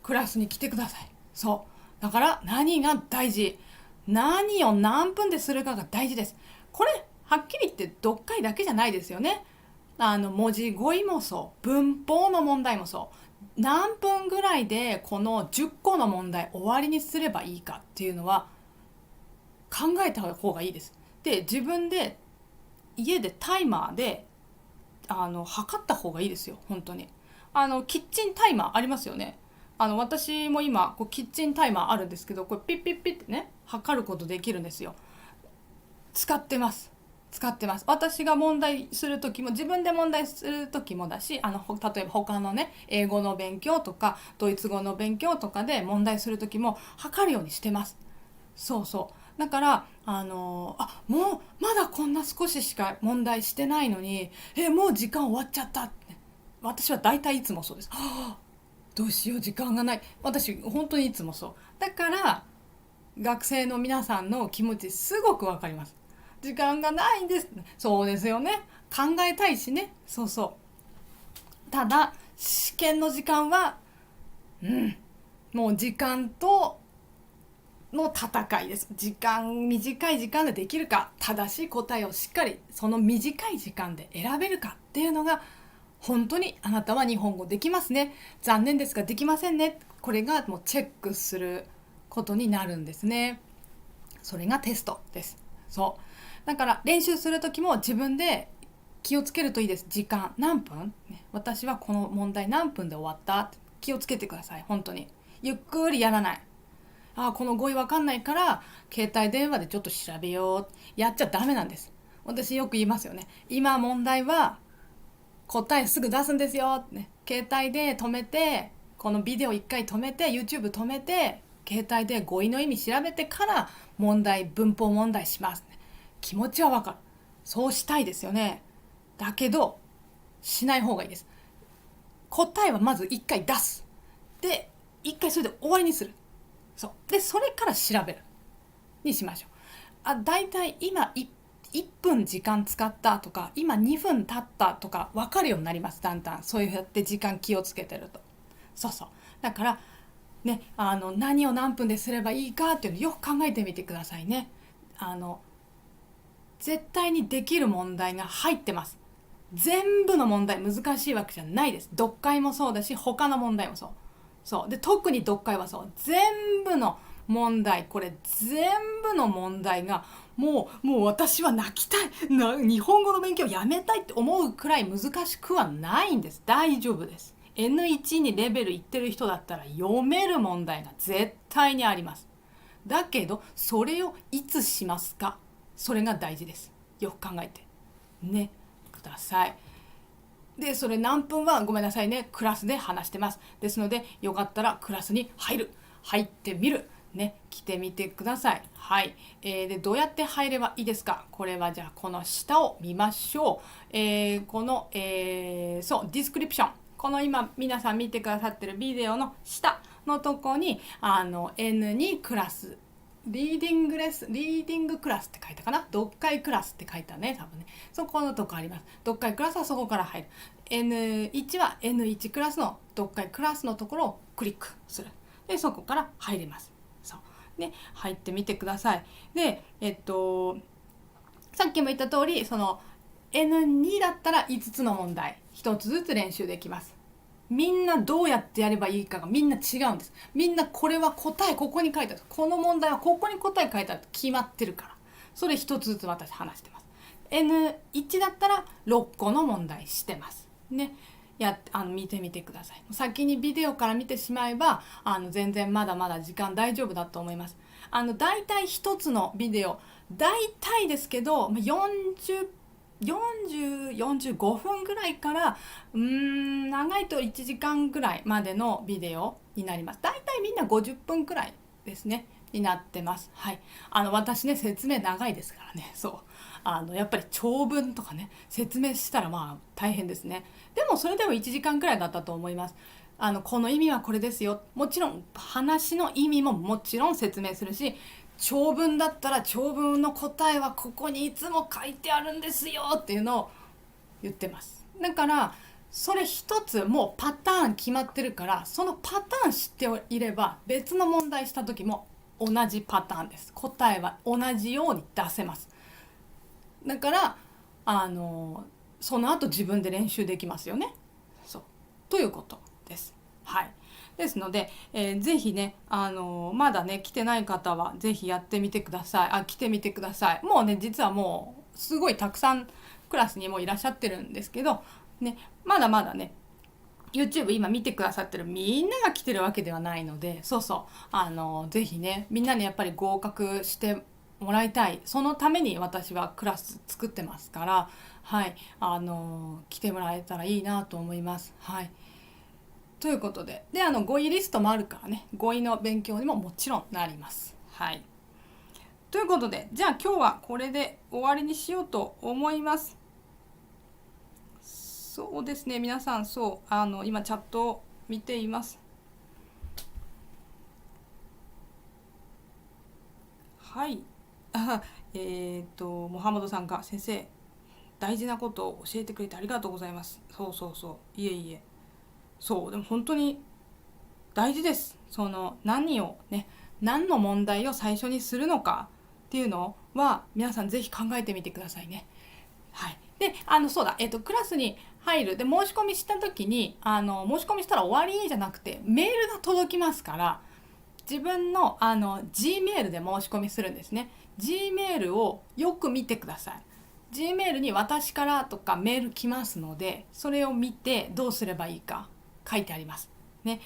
クラスに来てください。そうだから何が大事、何を何分でするかが大事です。これはっきり言って読解だけじゃないですよね。文字語彙もそう文法の問題もそう、何分ぐらいでこの10個の問題終わりにすればいいかっていうのは考えた方がいいです。で自分で家でタイマーで測った方がいいですよ。本当にキッチンタイマーありますよね。私も今キッチンタイマーあるんですけど、これピッピッピッってね測ることできるんですよ。使ってます。私が問題する時も自分で問題する時もだし、例えば他のね英語の勉強とかドイツ語の勉強とかで問題する時も測るようにしてます。そうだからもうまだこんな少ししか問題してないのにもう時間終わっちゃったって、私は大体いつもそうです。どうしよう時間がない、私本当にいつもそう。だから学生の皆さんの気持ちすごくわかります。時間がないんです。そうですよね。考えたいしね。ただ試験の時間はもう時間との戦いです。短い時間でできるか、正しい答えをしっかりその短い時間で選べるかっていうのが本当にあなたは日本語できますね、残念ですができませんね、これがもうチェックすることになるんですね。それがテストです。だから練習する時も自分で気をつけるといいです。時間何分、私はこの問題何分で終わったって気をつけてください。本当にゆっくりやらない。この語彙わかんないから携帯電話でちょっと調べよう、やっちゃダメなんです。私よく言いますよね。今問題は答えすぐ出すんですよ、携帯で止めてこのビデオ1回止めて YouTube 止めて携帯で語彙の意味調べてから文法問題します、気持ちはわかる。そうしたいですよね。だけどしない方がいいです。答えはまず1回出す。で一回それで終わりにする。そうでそれから調べるにしましょう。だいたい今1分時間使ったとか、今2分経ったとか分かるようになります。だんだんそうやって時間気をつけてると。だからね、何を何分ですればいいかっていうのをよく考えてみてくださいね。絶対にできる問題が入ってます。全部の問題難しいわけじゃないです。読解もそうだし、他の問題もそうで、特に読解はそう。全部の問題、これ全部の問題がもう私は泣きたい日本語の勉強をやめたいって思うくらい難しくはないんです。大丈夫です。 N1 にレベルいってる人だったら読める問題が絶対にあります。だけどそれをいつしますか、それが大事です。よく考えてねください。でそれ何分はごめんなさいね、クラスで話してます。ですのでよかったらクラスに入ってみるね、来てみてください。はい、でどうやって入ればいいですか。これはじゃあこの下を見ましょう。この、ディスクリプション、この今皆さん見てくださってるビデオの下のとこにN2 クラスリーディングクラスって書いたかな、読解クラスって書いたね、多分ね。そこのとこあります。読解クラスはそこから入る。N1 は N1 クラスの読解クラスのところをクリックする。でそこから入れます。ね、入ってみてください。でさっきも言った通り、その N2 だったら5つの問題1つずつ練習できます。みんなどうやってやればいいかがみんな違うんです。みんなこれは答えここに書いてある、この問題はここに答え書いてあると決まってるから、それ一つずつ私話してます。 N1 だったら6個の問題してますね。見てみてください。先にビデオから見てしまえば全然まだまだ時間大丈夫だと思います。だいたい一つのビデオだいたいですけど45分ぐらいから長いと1時間ぐらいまでのビデオになります。だいたいみんな50分くらいですねになってます。はい、私ね説明長いですからね。やっぱり長文とかね説明したらまあ大変ですね。でもそれでも1時間くらいだったと思います。この意味はこれですよ、もちろん話の意味ももちろん説明するし、長文だったら長文の答えはここにいつも書いてあるんですよっていうのを言ってます。だからそれ一つもうパターン決まってるから、そのパターン知っていれば別の問題した時も同じパターンです。答えは同じように出せます。だからその後自分で練習できますよね。ということです。はい、ですので、ぜひねまだね来てない方はぜひやってみてください。来てみてください。もうね実はもうすごいたくさんクラスにもいらっしゃってるんですけどね、まだまだね YouTube 今見てくださってるみんなが来てるわけではないので、ぜひねみんなにやっぱり合格してもらいたい。そのために私はクラス作ってますから、はい、来てもらえたらいいなと思います。はい、ということで語彙リストもあるからね、語彙の勉強にももちろんなります。はい、ということでじゃあ今日はこれで終わりにしようと思います。そうですね、皆さん今チャットを見ています。はい、モハマドさんが先生大事なことを教えてくれてありがとうございます。いえいえ、でも本当に大事です。何の問題を最初にするのかっていうのは皆さんぜひ考えてみてくださいね。はい、でクラスに入るで申し込みした時に申し込みしたら終わりじゃなくてメールが届きますから、自分のG メールで申し込みするんですね。 G メールをよく見てください。 G メールに私からとかメール来ますので、それを見てどうすればいいか書いてありますね。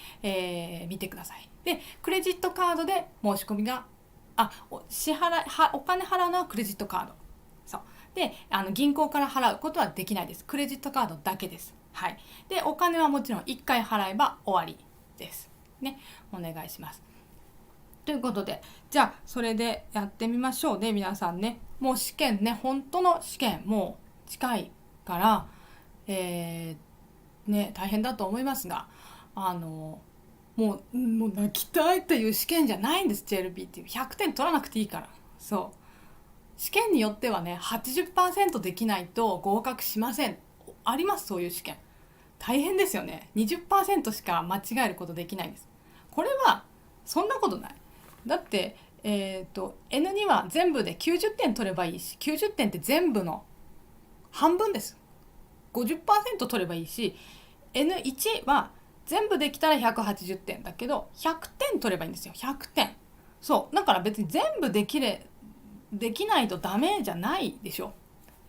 見てください。でクレジットカードで申し込みがお金払うのはクレジットカードで銀行から払うことはできないです。クレジットカードだけです。はい、でお金はもちろん1回払えば終わりですね。お願いします。ということでじゃあそれでやってみましょうね。皆さんねもう試験ね本当の試験もう近いから大変だと思いますがもう泣きたいっていう試験じゃないんです。 JLP っていう100点取らなくていいから。そう試験によってはね 80% できないと合格しません。あります、そういう試験。大変ですよね。20% しか間違えることできないんです。これはそんなことない。だって、N2 は全部で90点取ればいいし、90点って全部の半分です。50% 取ればいいし、 N1 は全部できたら180点だけど100点取ればいいんですよ。100点。そうだから別に全部できないとダメじゃないでしょ。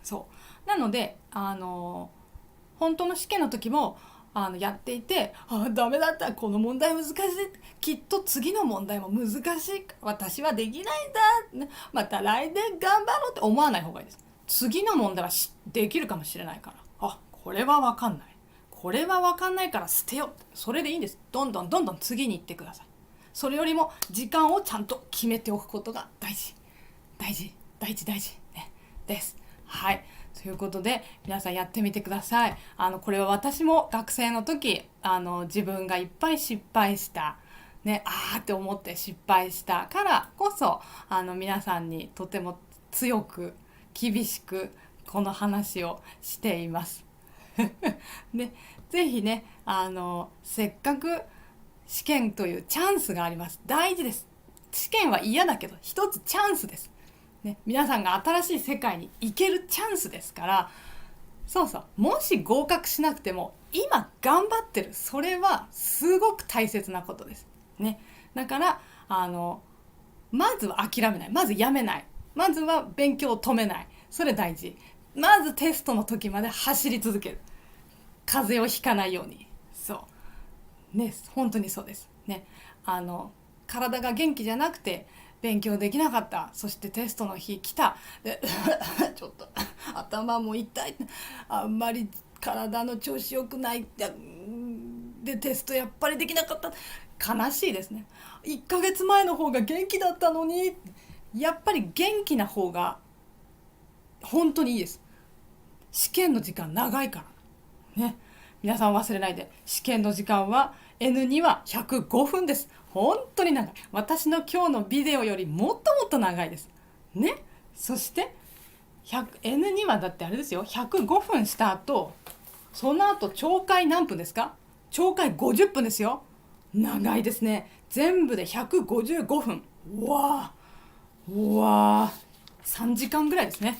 そうなので本当の試験の時もやっていて、ダメだった、この問題難しい、きっと次の問題も難しい、私はできないんだ、また来年頑張ろうって思わない方がいいです。次の問題はできるかもしれないから、これは分かんない、これは分かんないから捨てよう、それでいいんです。どんどん次に行ってください。それよりも時間をちゃんと決めておくことが大事ね、です。はい、ということで皆さんやってみてください。これは私も学生の時自分がいっぱい失敗したね、って思って失敗したからこそ皆さんにとても強く厳しくこの話をしていますね、ぜひねせっかく試験というチャンスがあります。大事です。試験は嫌だけど一つチャンスですね、皆さんが新しい世界に行けるチャンスですから、もし合格しなくても今頑張ってる、それはすごく大切なことですね。だからまずは諦めない、まずやめない、まずは勉強を止めない、それ大事。まずテストの時まで走り続ける、風邪をひかないように。そうね、本当にそうですね。体が元気じゃなくて勉強できなかった、そしてテストの日来たでちょっと頭も痛い、あんまり体の調子良くないでテストやっぱりできなかった、悲しいですね。1ヶ月前の方が元気だったのに。やっぱり元気な方が本当にいいです。試験の時間長いからね。皆さん忘れないで、試験の時間は N2 は105分です。本当に長い。私の今日のビデオよりもっともっと長いですね。そして N2 はだってあれですよ、105分した後、その後懲戒何分ですか？懲戒50分ですよ。長いですね。全部で155分。うわ3時間ぐらいですね。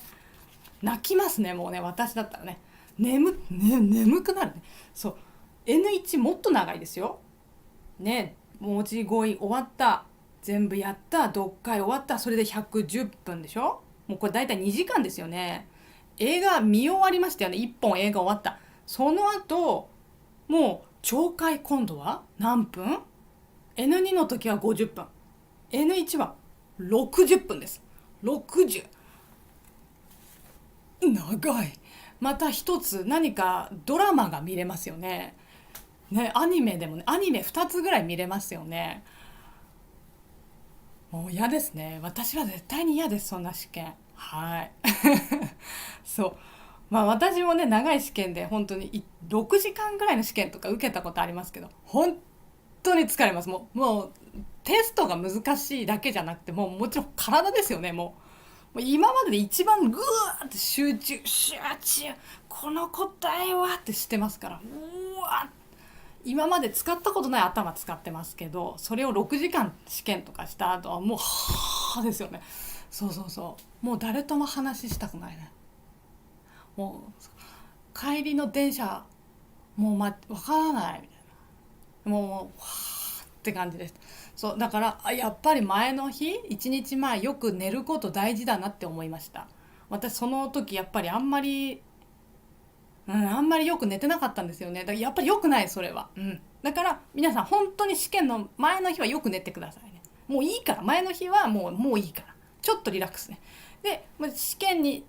泣きますね、もうね。私だったらね、眠くなるね。そう N1 もっと長いですよね。文字語彙終わった、全部やった、読解終わった、それで110分でしょ。もうこれ大体2時間ですよね。映画見終わりましたよね。1本映画終わった、その後もう懲戒今度は何分？ N2 の時は50分、 N1 は60分です。60、長い。また一つ何かドラマが見れますよね。アニメでもね、アニメ2つぐらい見れますよね。もう嫌ですね。私は絶対に嫌です、そんな試験。はいそう私もね、長い試験で本当に6時間ぐらいの試験とか受けたことありますけど、本当に疲れます。もうテストが難しいだけじゃなくて、もちろん体ですよね。もう今までで一番グーって集中この答えはってしてますから、今まで使ったことない頭使ってますけど、それを6時間試験とかした後はもうですよね。もう誰とも話したくないね。もう帰りの電車もうわからないみたいな、もうって感じです。だからやっぱり前の日1日前よく寝ること大事だなって思いました。私その時やっぱりあんまりよく寝てなかったんですよね。だからやっぱり良くない、それは。だから皆さん本当に試験の前の日はよく寝てくださいね。もういいから、前の日はもういいから、ちょっとリラックスね。で試験に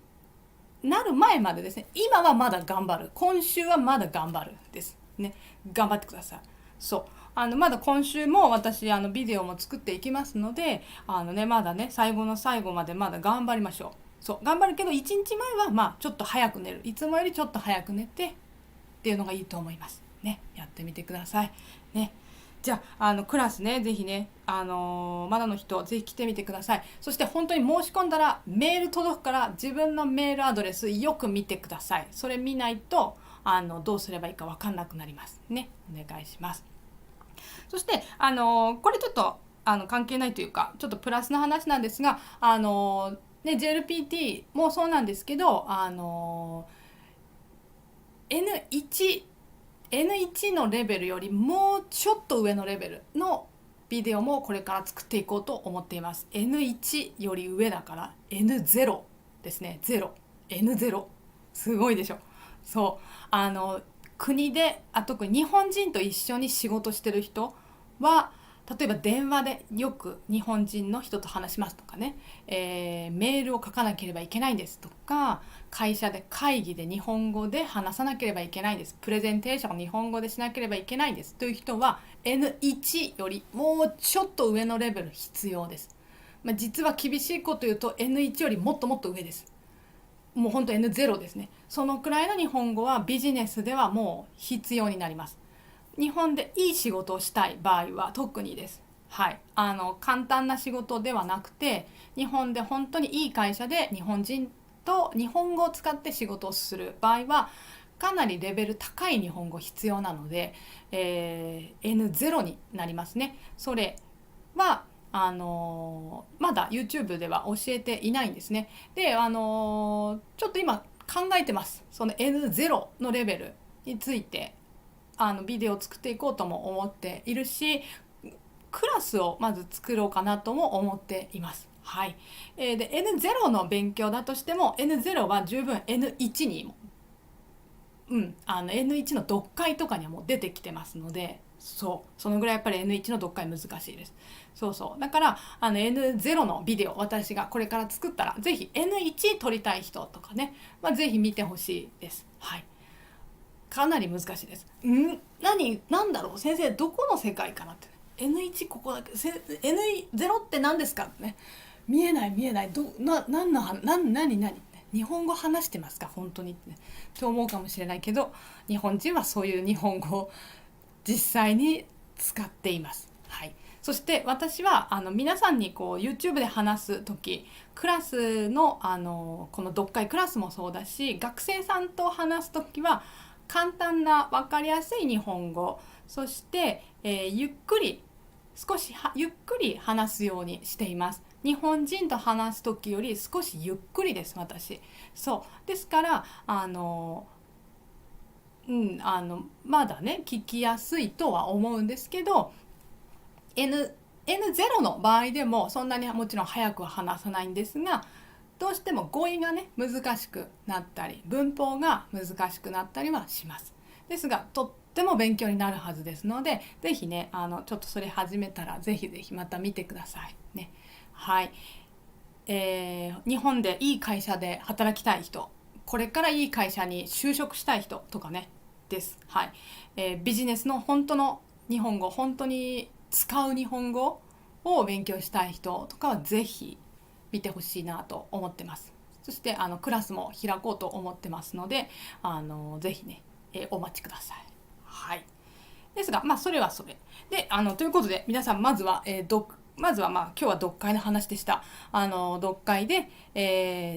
なる前までですね、今はまだ頑張る、今週はまだ頑張るですね。頑張ってください。まだ今週も私ビデオも作っていきますので、まだね、最後の最後までまだ頑張りましょう。頑張るけど1日前はちょっと早く寝る、いつもよりちょっと早く寝てっていうのがいいと思いますね。やってみてくださいね。じゃあ、クラスね、ぜひね、まだの人、ぜひ来てみてください。そして本当に申し込んだら、メール届くから、自分のメールアドレスよく見てください。それ見ないと、どうすればいいか分かんなくなります。ね、お願いします。そして、これちょっと、関係ないというか、ちょっとプラスの話なんですが、ね、JLPT もそうなんですけど、N1 のレベルよりもうちょっと上のレベルのビデオもこれから作っていこうと思っています。N1 より上だから N0 ですね。N0 すごいでしょ。そう国で特に日本人と一緒に仕事してる人は例えば電話でよく日本人の人と話しますとかね、メールを書かなければいけないんですとか、会社で会議で日本語で話さなければいけないんです、プレゼンテーションを日本語でしなければいけないんですという人は N1 よりもうちょっと上のレベル必要です。実は厳しいこと言うと N1 よりもっともっと上です。もう本当 N0 ですね。そのくらいの日本語はビジネスではもう必要になります。日本でいい仕事をしたい場合は特にです。はい、簡単な仕事ではなくて、日本で本当にいい会社で日本人と日本語を使って仕事をする場合はかなりレベル高い日本語必要なので、N0 になりますね。それはまだ YouTube では教えていないんですね。で、ちょっと今考えてます。その N0 のレベルについてビデオを作っていこうとも思っているし、クラスをまず作ろうかなとも思っています。はい。で N0 の勉強だとしても N0 は十分 N1 にも、N1 の読解とかにはもう出てきてますので、そのぐらいやっぱり N1 の読解難しいです。だからN0 のビデオ私がこれから作ったらぜひ N1 撮りたい人とかね、ぜひ見てほしいです。はい。かなり難しいです。なんだろう先生、どこの世界かなって。N1 ここだけ。N0 って何ですかってね。見えない。何日本語話してますか本当にって、ね、と思うかもしれないけど、日本人はそういう日本語を実際に使っています。はい。そして私は皆さんにこう YouTube で話す時、クラスのこの読解クラスもそうだし、学生さんと話す時は簡単な分かりやすい日本語、そして、ゆっくり話すようにしています。日本人と話す時より少しゆっくりです、私。ですからまだね聞きやすいとは思うんですけど、N0 の場合でもそんなにもちろん早くは話さないんですが、どうしても語彙がね難しくなったり文法が難しくなったりはします。ですがとっても勉強になるはずですので、ぜひねちょっとそれ始めたらぜひまた見てくださいね。はい、日本でいい会社で働きたい人、これからいい会社に就職したい人とかねです。はい、ビジネスの本当の日本語、本当に使う日本語を勉強したい人とかはぜひ見てほしいなと思ってます。そしてクラスも開こうと思ってますのでぜひね、お待ちください。はい。ですがそれはそれでということで皆さんまずは今日は読解の話でした。読解で、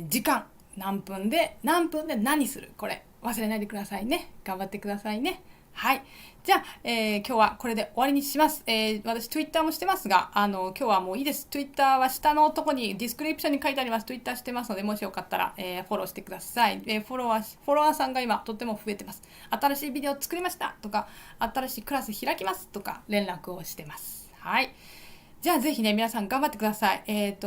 時間何分で何する、これ忘れないでくださいね。頑張ってくださいね。はい。じゃあ、今日はこれで終わりにします。私 Twitter もしてますが、今日はもういいです。Twitter は下のとこにディスクリプションに書いてあります。Twitter してますので、もしよかったら、フォローしてください。フォロワーさんが今とっても増えてます。新しいビデオ作りましたとか、新しいクラス開きますとか、連絡をしてます。はい。じゃあぜひね皆さん頑張ってください。ぜ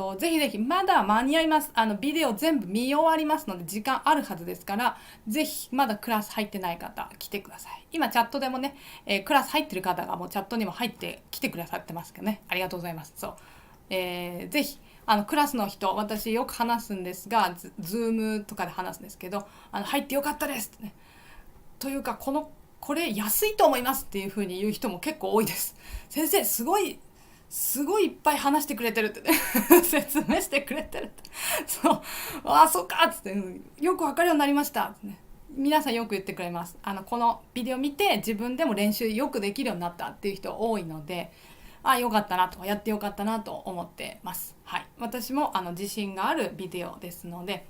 ひまだ間に合います。ビデオ全部見終わりますので時間あるはずですから、ぜひまだクラス入ってない方来てください。今チャットでもね、クラス入ってる方がもうチャットにも入ってきてくださってますけどね、ありがとうございます。ぜひクラスの人、私よく話すんですが、ズームとかで話すんですけど、入ってよかったですってね。というかこれ安いと思いますっていう風に言う人も結構多いです。先生すごいいっぱい話してくれてるってね説明してくれてるってそうかっつって、よくわかるようになりましたってね。皆さんよく言ってくれます。このビデオ見て自分でも練習よくできるようになったっていう人多いので、よかったなと、やってよかったなと思ってます。はい。私も自信があるビデオですので、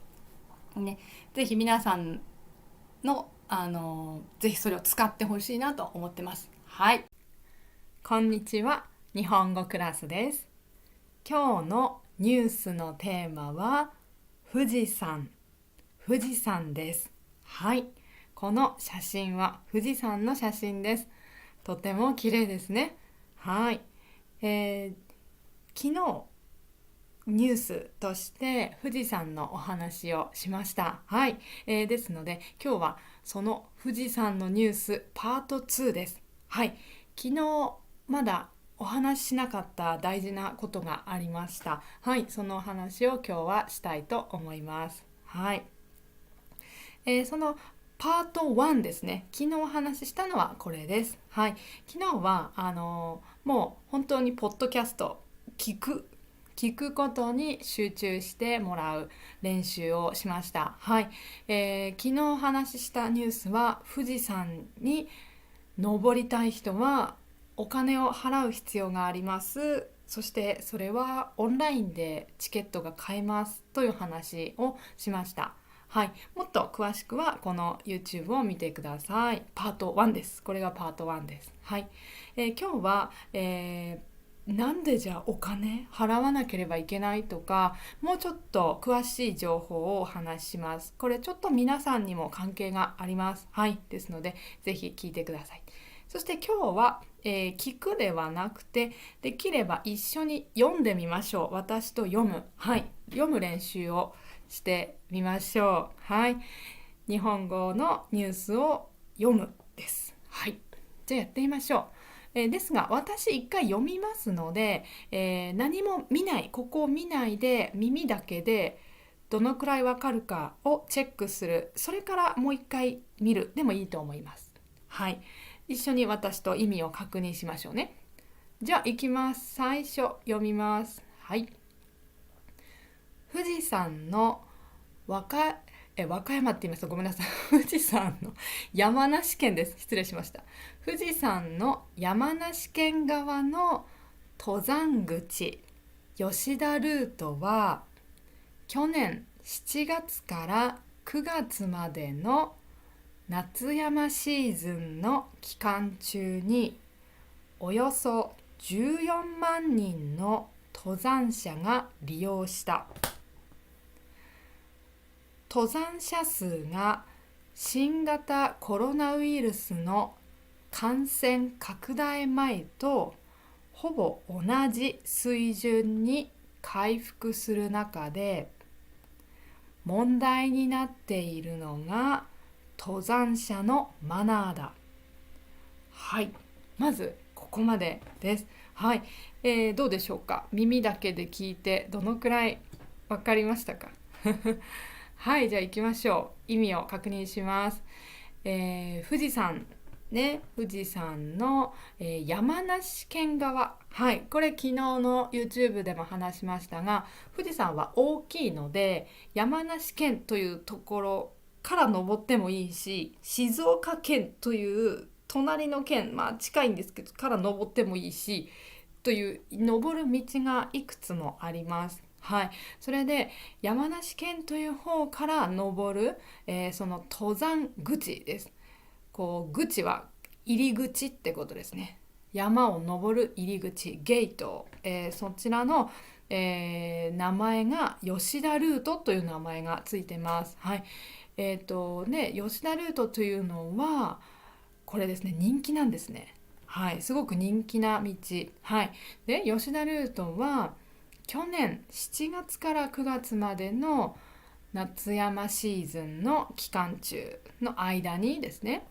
ね、ぜひ皆さんの、ぜひそれを使ってほしいなと思ってます。はい。こんにちは、日本語クラスです。今日のニュースのテーマは富士山です。はい、この写真は富士山の写真です。とても綺麗ですね。はい、昨日ニュースとして富士山のお話をしました。はい、ですので今日はその富士山のニュースパート2です。はい、昨日まだお話ししなかった大事なことがありました。はい、そのお話を今日はしたいと思います。はい、そのパート1ですね。昨日お話ししたのはこれです。はい、昨日はもう本当にポッドキャスト聞くことに集中してもらう練習をしました。はい、昨日お話ししたニュースは富士山に登りたい人はお金を払う必要があります。そしてそれはオンラインでチケットが買えますという話をしました。はい、もっと詳しくはこの YouTube を見てください。パート1です。これがパート1です。はい、今日は、なんでじゃあお金払わなければいけないとか、もうちょっと詳しい情報をお話しします。これちょっと皆さんにも関係があります。はい、ですのでぜひ聞いてください。そして今日は、聞くではなくて、できれば一緒に読んでみましょう。私と読む。はい、読む練習をしてみましょう。はい、日本語のニュースを読むです。はい、じゃあやってみましょう。ですが私一回読みますので、何も見ない、ここを見ないで耳だけでどのくらいわかるかをチェックする、それからもう一回見るでもいいと思います。はい、一緒に私と意味を確認しましょうね。じゃあ行きます。最初読みます。はい、富士山の和歌山って言いますとごめんなさい。富士山の山梨県です。失礼しました。富士山の山梨県側の登山口吉田ルートは去年7月から9月までの夏山シーズンの期間中におよそ14万人の登山者が利用した。登山者数が新型コロナウイルスの感染拡大前とほぼ同じ水準に回復する中で問題になっているのが登山者のマナーだ。はい、まずここまでです。はい、どうでしょうか。耳だけで聞いてどのくらい分かりましたか。はい、じゃあ行きましょう。意味を確認します。富士山ね、富士山の、山梨県側、はい、これ昨日の YouTube でも話しましたが、富士山は大きいので山梨県というところから登ってもいいし、静岡県という隣の県、近いんですけどから登ってもいいしという登る道がいくつもあります。はい、それで山梨県という方から登る、その登山口です。こう口は入り口ってことですね。山を登る入り口、ゲート、そちらの、名前が吉田ルートという名前がついてます。はい、吉田ルートというのはこれですね、人気なんですね。はい、すごく人気な道。はい、で吉田ルートは去年7月から9月までの夏山シーズンの期間中の間にですね、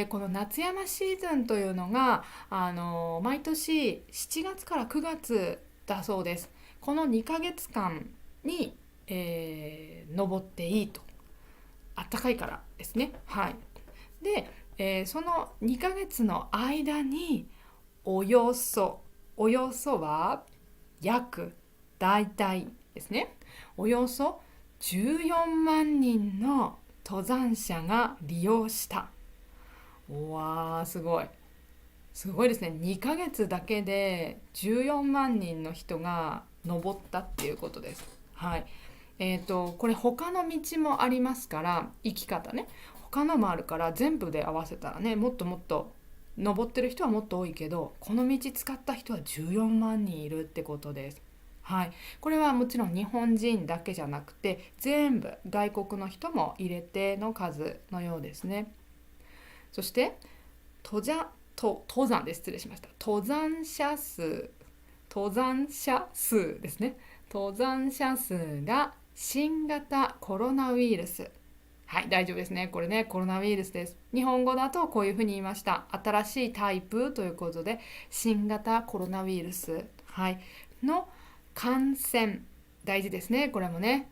この夏山シーズンというのが毎年7月から9月だそうです。この2ヶ月間に、登っていいと。あったかいからですね。はい、で、その2ヶ月の間におよそは約大体ですね、およそ14万人の登山者が利用した。わー、すごい。すごいですね。2ヶ月だけで14万人の人が登ったっていうことです。はい。これ他の道もありますから、行き方ね。他のもあるから全部で合わせたらね、もっともっと登ってる人はもっと多いけど、この道使った人は14万人いるってことです。はい。これはもちろん日本人だけじゃなくて、全部外国の人も入れての数のようですね。そして登山で失礼しました。登山者数ですね。登山者数が新型コロナウイルス。はい、大丈夫ですね。これね、コロナウイルスです。日本語だとこういうふうに言いました。新しいタイプということで、新型コロナウイルス、はい、の感染。大事ですね。これもね、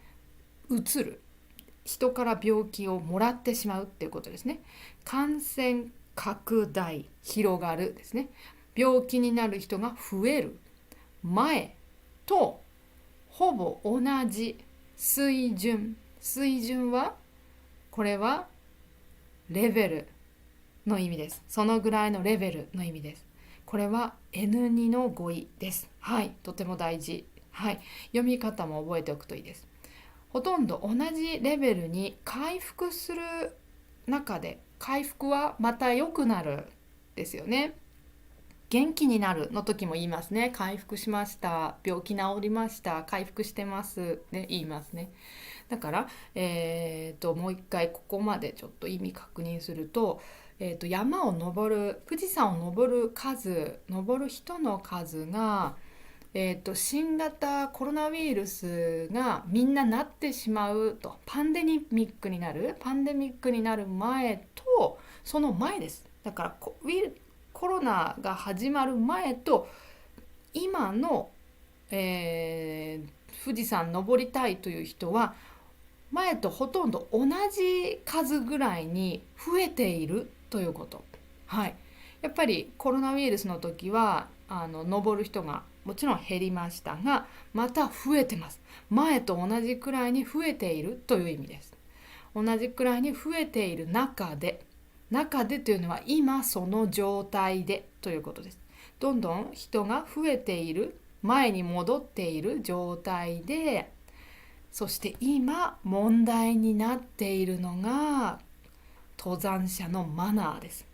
うつる。人から病気をもらってしまうっていうことですね。感染拡大、広がるですね。病気になる人が増える前とほぼ同じ水準。水準はこれはレベルの意味です。そのぐらいのレベルの意味です。これは N2 の語彙です。はい、とても大事。はい、読み方も覚えておくといいです。ほとんど同じレベルに回復する中で、回復はまた良くなるですよね。元気になるの時も言いますね。回復しました。病気治りました。回復してます。ね、言いますね。だから、もう一回ここまでちょっと意味確認すると、山を登る、富士山を登る数、登る人の数が、新型コロナウイルスがみんななってしまうと、パンデミックになる前とその前です。だからコロナが始まる前と今の、富士山登りたいという人は前とほとんど同じ数ぐらいに増えているということ。はい。やっぱりコロナウイルスの時は登る人がもちろん減りましたが、また増えてます。前と同じくらいに増えているという意味です。同じくらいに増えている中でというのは今その状態でということです。どんどん人が増えている、前に戻っている状態で、そして今問題になっているのが登山者のマナーです。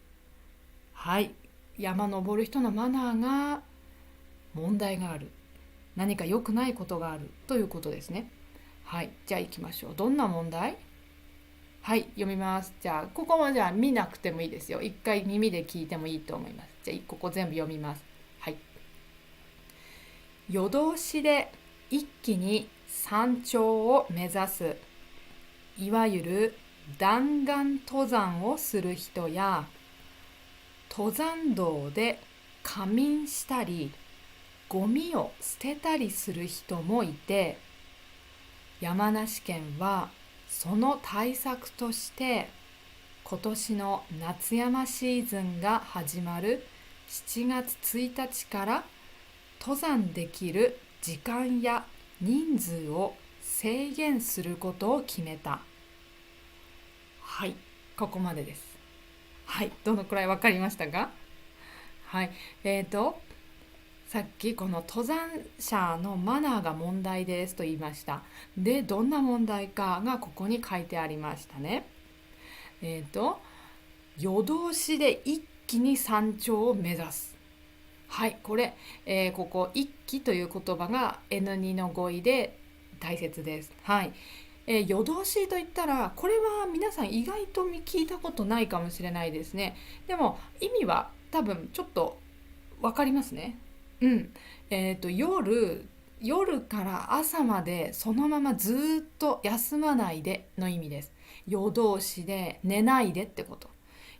はい、山登る人のマナーが問題がある、何か良くないことがあるということですね。はい、じゃあ行きましょう。どんな問題？はい、読みます。じゃあここはじゃあ見なくてもいいですよ。一回耳で聞いてもいいと思います。じゃあここ全部読みます。はい。夜通しで一気に山頂を目指す、いわゆる弾丸登山をする人や、登山道で仮眠したりゴミを捨てたりする人もいて、山梨県はその対策として今年の夏山シーズンが始まる7月1日から登山できる時間や人数を制限することを決めた。はい、ここまでです。はい、どのくらい分かりましたか？はい、さっきこの登山者のマナーが問題ですと言いました。で、どんな問題かがここに書いてありましたね。夜通しで一気に山頂を目指す。はい、これ、ここ一気という言葉が N2 の語彙で大切です。はい。夜通しといったら、これは皆さん意外と聞いたことないかもしれないですね。でも意味は多分ちょっとわかりますね。うん。夜から朝までそのままずっと休まないでの意味です。夜通しで寝ないでってこと。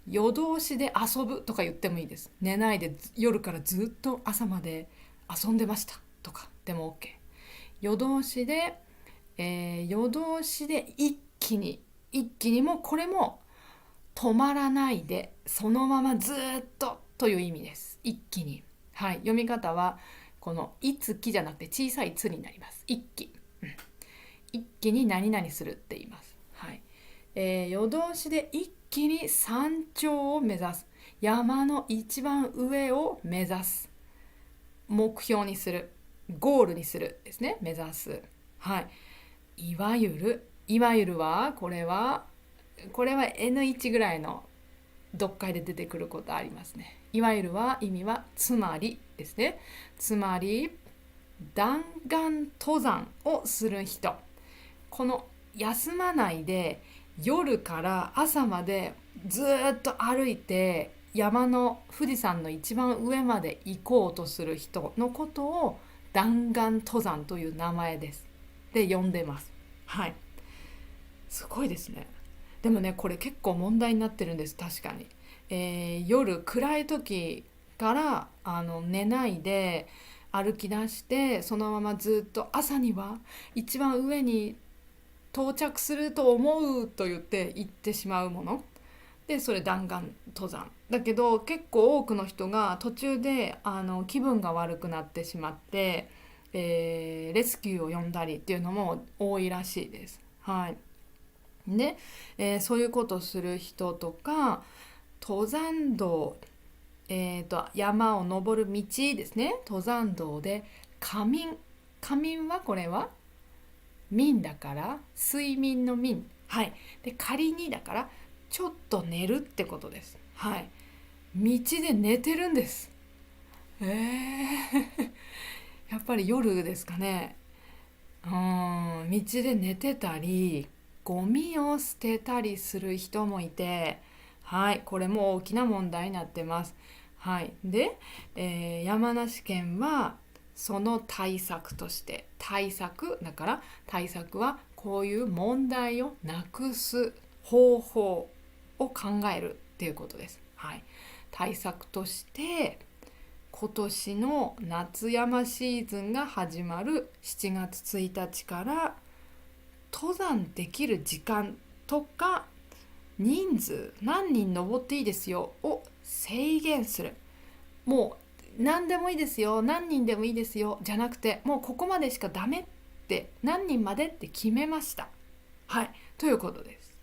夜通しで遊ぶとか言ってもいいです。寝ないで夜からずっと朝まで遊んでましたとかでも OK。夜通しで、一気にもこれも止まらないでそのままずっとという意味です。一気に。はい、読み方はこのいつきじゃなくて小さいつになります。一気、一気に何々するって言います。はい。夜通しで一気に山頂を目指す、山の一番上を目指す、目標にする、ゴールにするですね。目指す。はい。いわゆるはこれは N1 ぐらいの読解で出てくることありますね。いわゆるは意味はつまりですね。つまり弾丸登山をする人。この休まないで夜から朝までずっと歩いて山の富士山の一番上まで行こうとする人のことを弾丸登山という名前です。で呼んでます。はい。すごいですね。でもね、これ結構問題になってるんです。確かに。夜暗い時から寝ないで歩き出して、そのままずっと朝には一番上に到着すると思うと言って行ってしまうもので、それ弾丸登山だけど、結構多くの人が途中で気分が悪くなってしまって、レスキューを呼んだりっていうのも多いらしいです。はい。で、そういうことをする人とか、登山道、山を登る道ですね。登山道で仮眠はこれは眠だから睡眠の眠。はい。で仮にだからちょっと寝るってことです。はい。道で寝てるんです。やっぱり夜ですかね。道で寝てたりゴミを捨てたりする人もいて、はい、これも大きな問題になってます。はい。で、山梨県はその対策として、対策はこういう問題をなくす方法を考えるっていうことです。はい。対策として今年の夏山シーズンが始まる7月1日から登山できる時間とか人数、何人登っていいですよを制限する。もう何でもいいですよ、何人でもいいですよじゃなくて、もうここまでしかダメって、何人までって決めました。はい、ということです。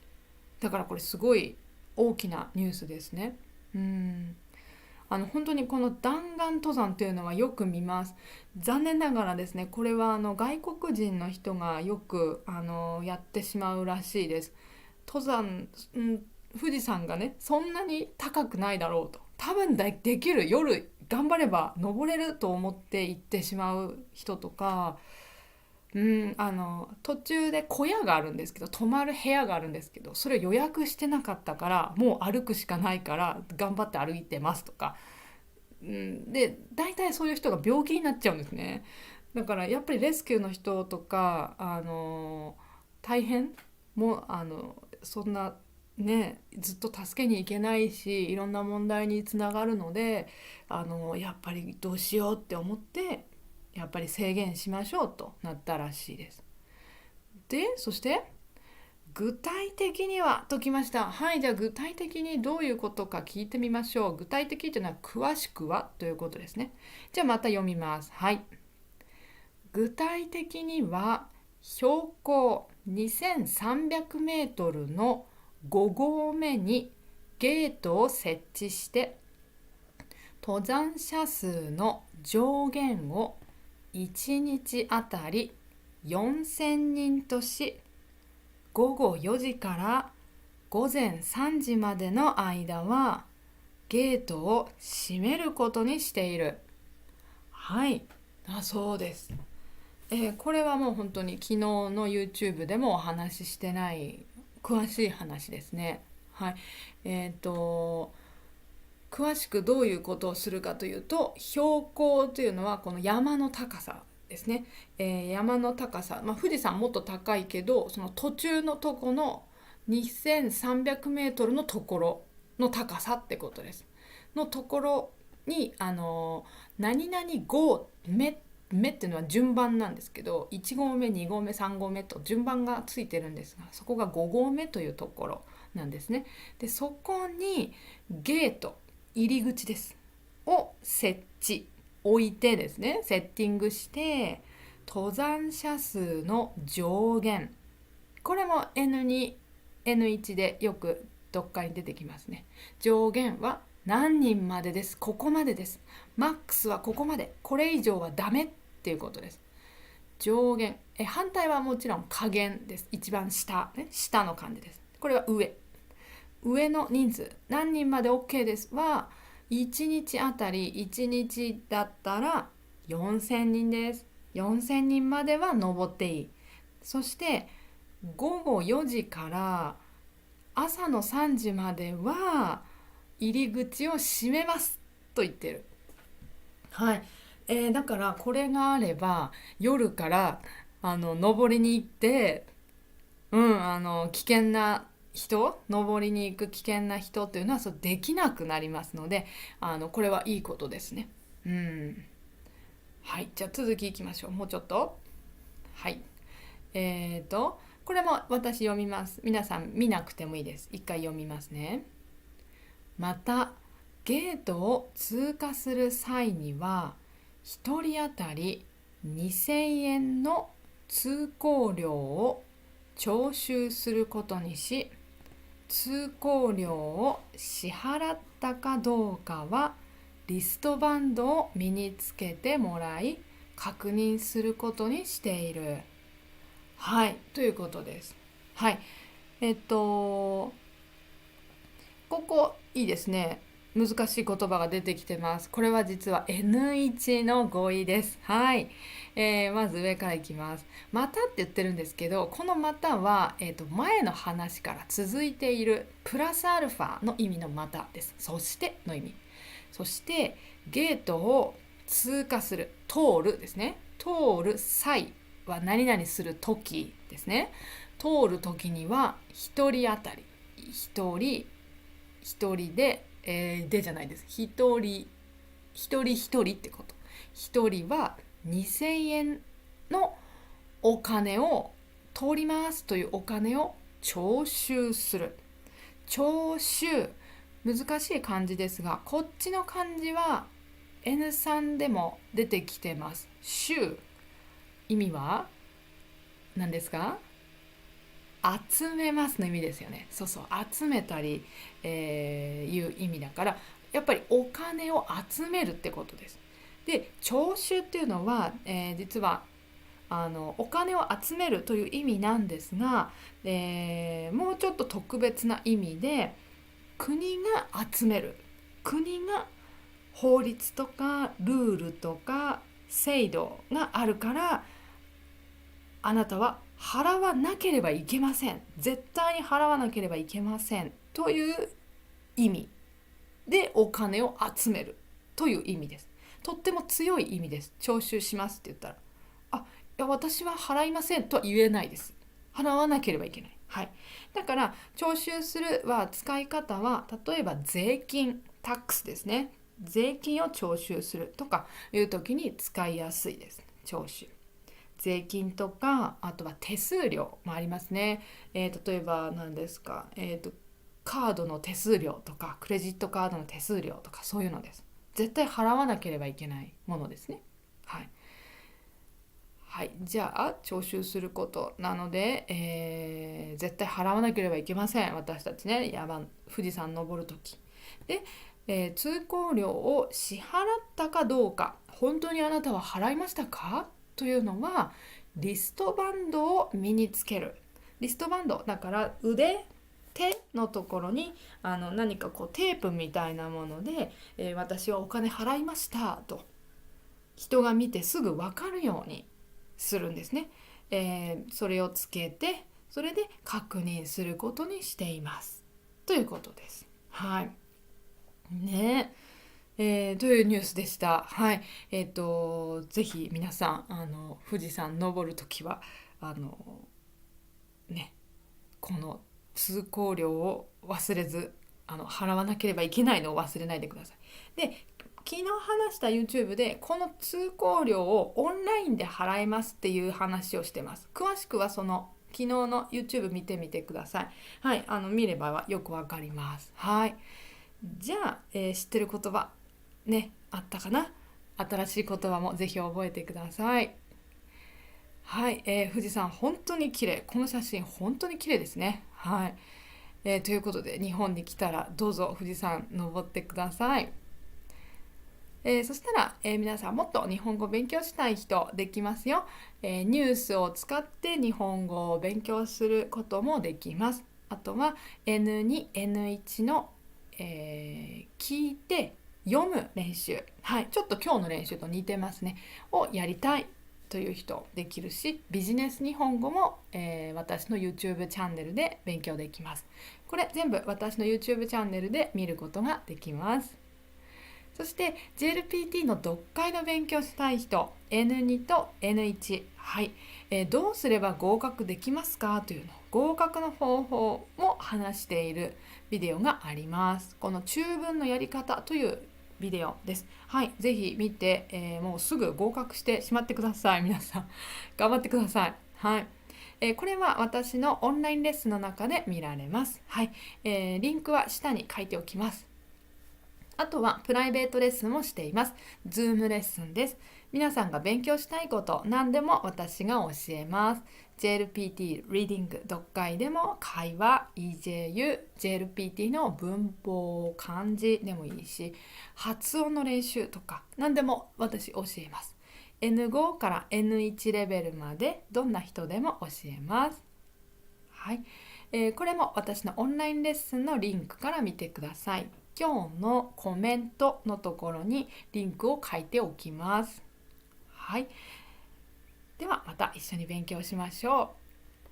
だからこれすごい大きなニュースですね。本当にこの弾丸登山というのはよく見ます。残念ながらですね、これは外国人の人がよくやってしまうらしいです。登山、富士山がねそんなに高くないだろうと、多分できる、夜頑張れば登れると思って行ってしまう人とか、途中で小屋があるんですけど、泊まる部屋があるんですけど、それを予約してなかったからもう歩くしかないから頑張って歩いてますとか、で大体そういう人が病気になっちゃうんですね。だからやっぱりレスキューの人とか大変、もうそんなねずっと助けに行けないし、いろんな問題につながるのでやっぱりどうしようって思って、やっぱり制限しましょうとなったらしいです。でそして具体的にはときました。はい、じゃあ具体的にどういうことか聞いてみましょう。具体的というのは詳しくはということですね。じゃあまた読みます。はい。具体的には標高2300メートルの5合目にゲートを設置して、登山者数の上限を1日あたり4000人とし、午後4時から午前3時までの間はゲートを閉めることにしている。はい、そうです。これはもう本当に昨日の YouTube でもお話ししてない詳しい話ですね。はい。詳しくどういうことをするかというと、標高というのはこの山の高さですね。山の高さ、富士山もっと高いけど、その途中のとこの2300メートルのところの高さってことです。のところに何々合目っていうのは順番なんですけど、1合目2合目3合目と順番がついてるんですが、そこが5合目というところなんですね。でそこにゲート、入り口ですを置いてですね、セッティングして、登山者数の上限、これも N2 N1 でよくどっかに出てきますね。上限は何人までです。ここまでです。マックスはここまで。これ以上はダメっていうことです。上限。反対はもちろん下限です。一番下、ね、下の感じです。これは上。上の人数、何人まで OK ですは、1日あたり1日だったら4000人です。4000人までは登っていい。そして午後4時から朝の3時までは入り口を閉めますと言ってる。はい、だからこれがあれば夜から登りに行って、危険な人、登りに行く危険な人というのはそうできなくなりますので、これはいいことですね。はい、じゃあ続きいきましょう。もうちょっと。はい。これも私読みます。皆さん見なくてもいいです。一回読みますね。また、ゲートを通過する際には、1人当たり2000円の通行料を徴収することにし、通行料を支払ったかどうかはリストバンドを身につけてもらい確認することにしている。はい、ということです。はい。ここいいですね。難しい言葉が出てきてます。これは実は N1 の語彙です。はい。まず上からいきます。またって言ってるんですけど、このまたは、前の話から続いているプラスアルファの意味のまたです。そしての意味。そしてゲートを通過する、通るですね。通る際は何々する時ですね。通る時には1人当たり1人で、でじゃないです。1人1人ってこと。1人は2000円のお金を通りますというお金を徴収する。徴収、難しい漢字ですが、こっちの漢字は N3 でも出てきてます。収、意味は何ですか？集めますの意味ですよね。そうそう、集めたり、いう意味だから、やっぱりお金を集めるってことです。で、徴収っていうのは、実はお金を集めるという意味なんですが、もうちょっと特別な意味で、国が集める。国が法律とかルールとか制度があるから、あなたは払わなければいけません。絶対に払わなければいけません。という意味でお金を集めるという意味です。とっても強い意味です。徴収しますって言ったら、いや私は払いませんとは言えないです。払わなければいけない。はい。だから徴収するは使い方は、例えば税金、タックスですね。税金を徴収するとかいう時に使いやすいです。徴収。税金とか、あとは手数料もありますね。例えば何ですか、カードの手数料とかクレジットカードの手数料とか、そういうのです。絶対払わなければいけないものですね。はい。はい、じゃあ徴収することなので、絶対払わなければいけません。私たちね、富士山登るときで、通行料を支払ったかどうか、本当にあなたは払いましたかというのは、リストバンドを身につける。リストバンドだから、手のところに何かこうテープみたいなもので、私はお金払いましたと人が見てすぐ分かるようにするんですね。それをつけて、それで確認することにしていますということです。はいね。というニュースでした。はい。ぜひ皆さん富士山登るときはね、この通行料を忘れず払わなければいけないのを忘れないでください。で、昨日話した YouTube でこの通行料をオンラインで払いますっていう話をしてます。詳しくはその昨日の YouTube 見てみてください。はい、見ればよくわかります。はい。じゃあ、知ってる言葉ね、あったかな？新しい言葉もぜひ覚えてください。はい、富士山本当に綺麗。この写真本当に綺麗ですね。はい、ということで日本に来たらどうぞ富士山登ってください。そしたら、皆さんもっと日本語を勉強したい人できますよ。ニュースを使って日本語を勉強することもできます。あとは N2、N1 の、聞いて読む練習、はい、ちょっと今日の練習と似てますねをやりたいという人できるし、ビジネス日本語も、私の YouTube チャンネルで勉強できます。これ全部私の YouTube チャンネルで見ることができます。そして JLPT の読解の勉強したい人 N2 と N1、はい、どうすれば合格できますかというの合格の方法も話しているビデオがあります。この中文のやり方というビデオです。はい、ぜひ見て、もうすぐ合格してしまってください。皆さん頑張ってください。はい、これは私のオンラインレッスンの中で見られます。はい、リンクは下に書いておきます。あとはプライベートレッスンもしています。Zoom レッスンです。皆さんが勉強したいこと何でも私が教えます。JLPT リーディング読解でも会話 EJU JLPT の文法漢字でもいいし、発音の練習とか何でも私教えます。N5 から N1 レベルまでどんな人でも教えます。はい、これも私のオンラインレッスンのリンクから見てください。今日のコメントのところにリンクを書いておきます。はい。ではまた一緒に勉強しましょう。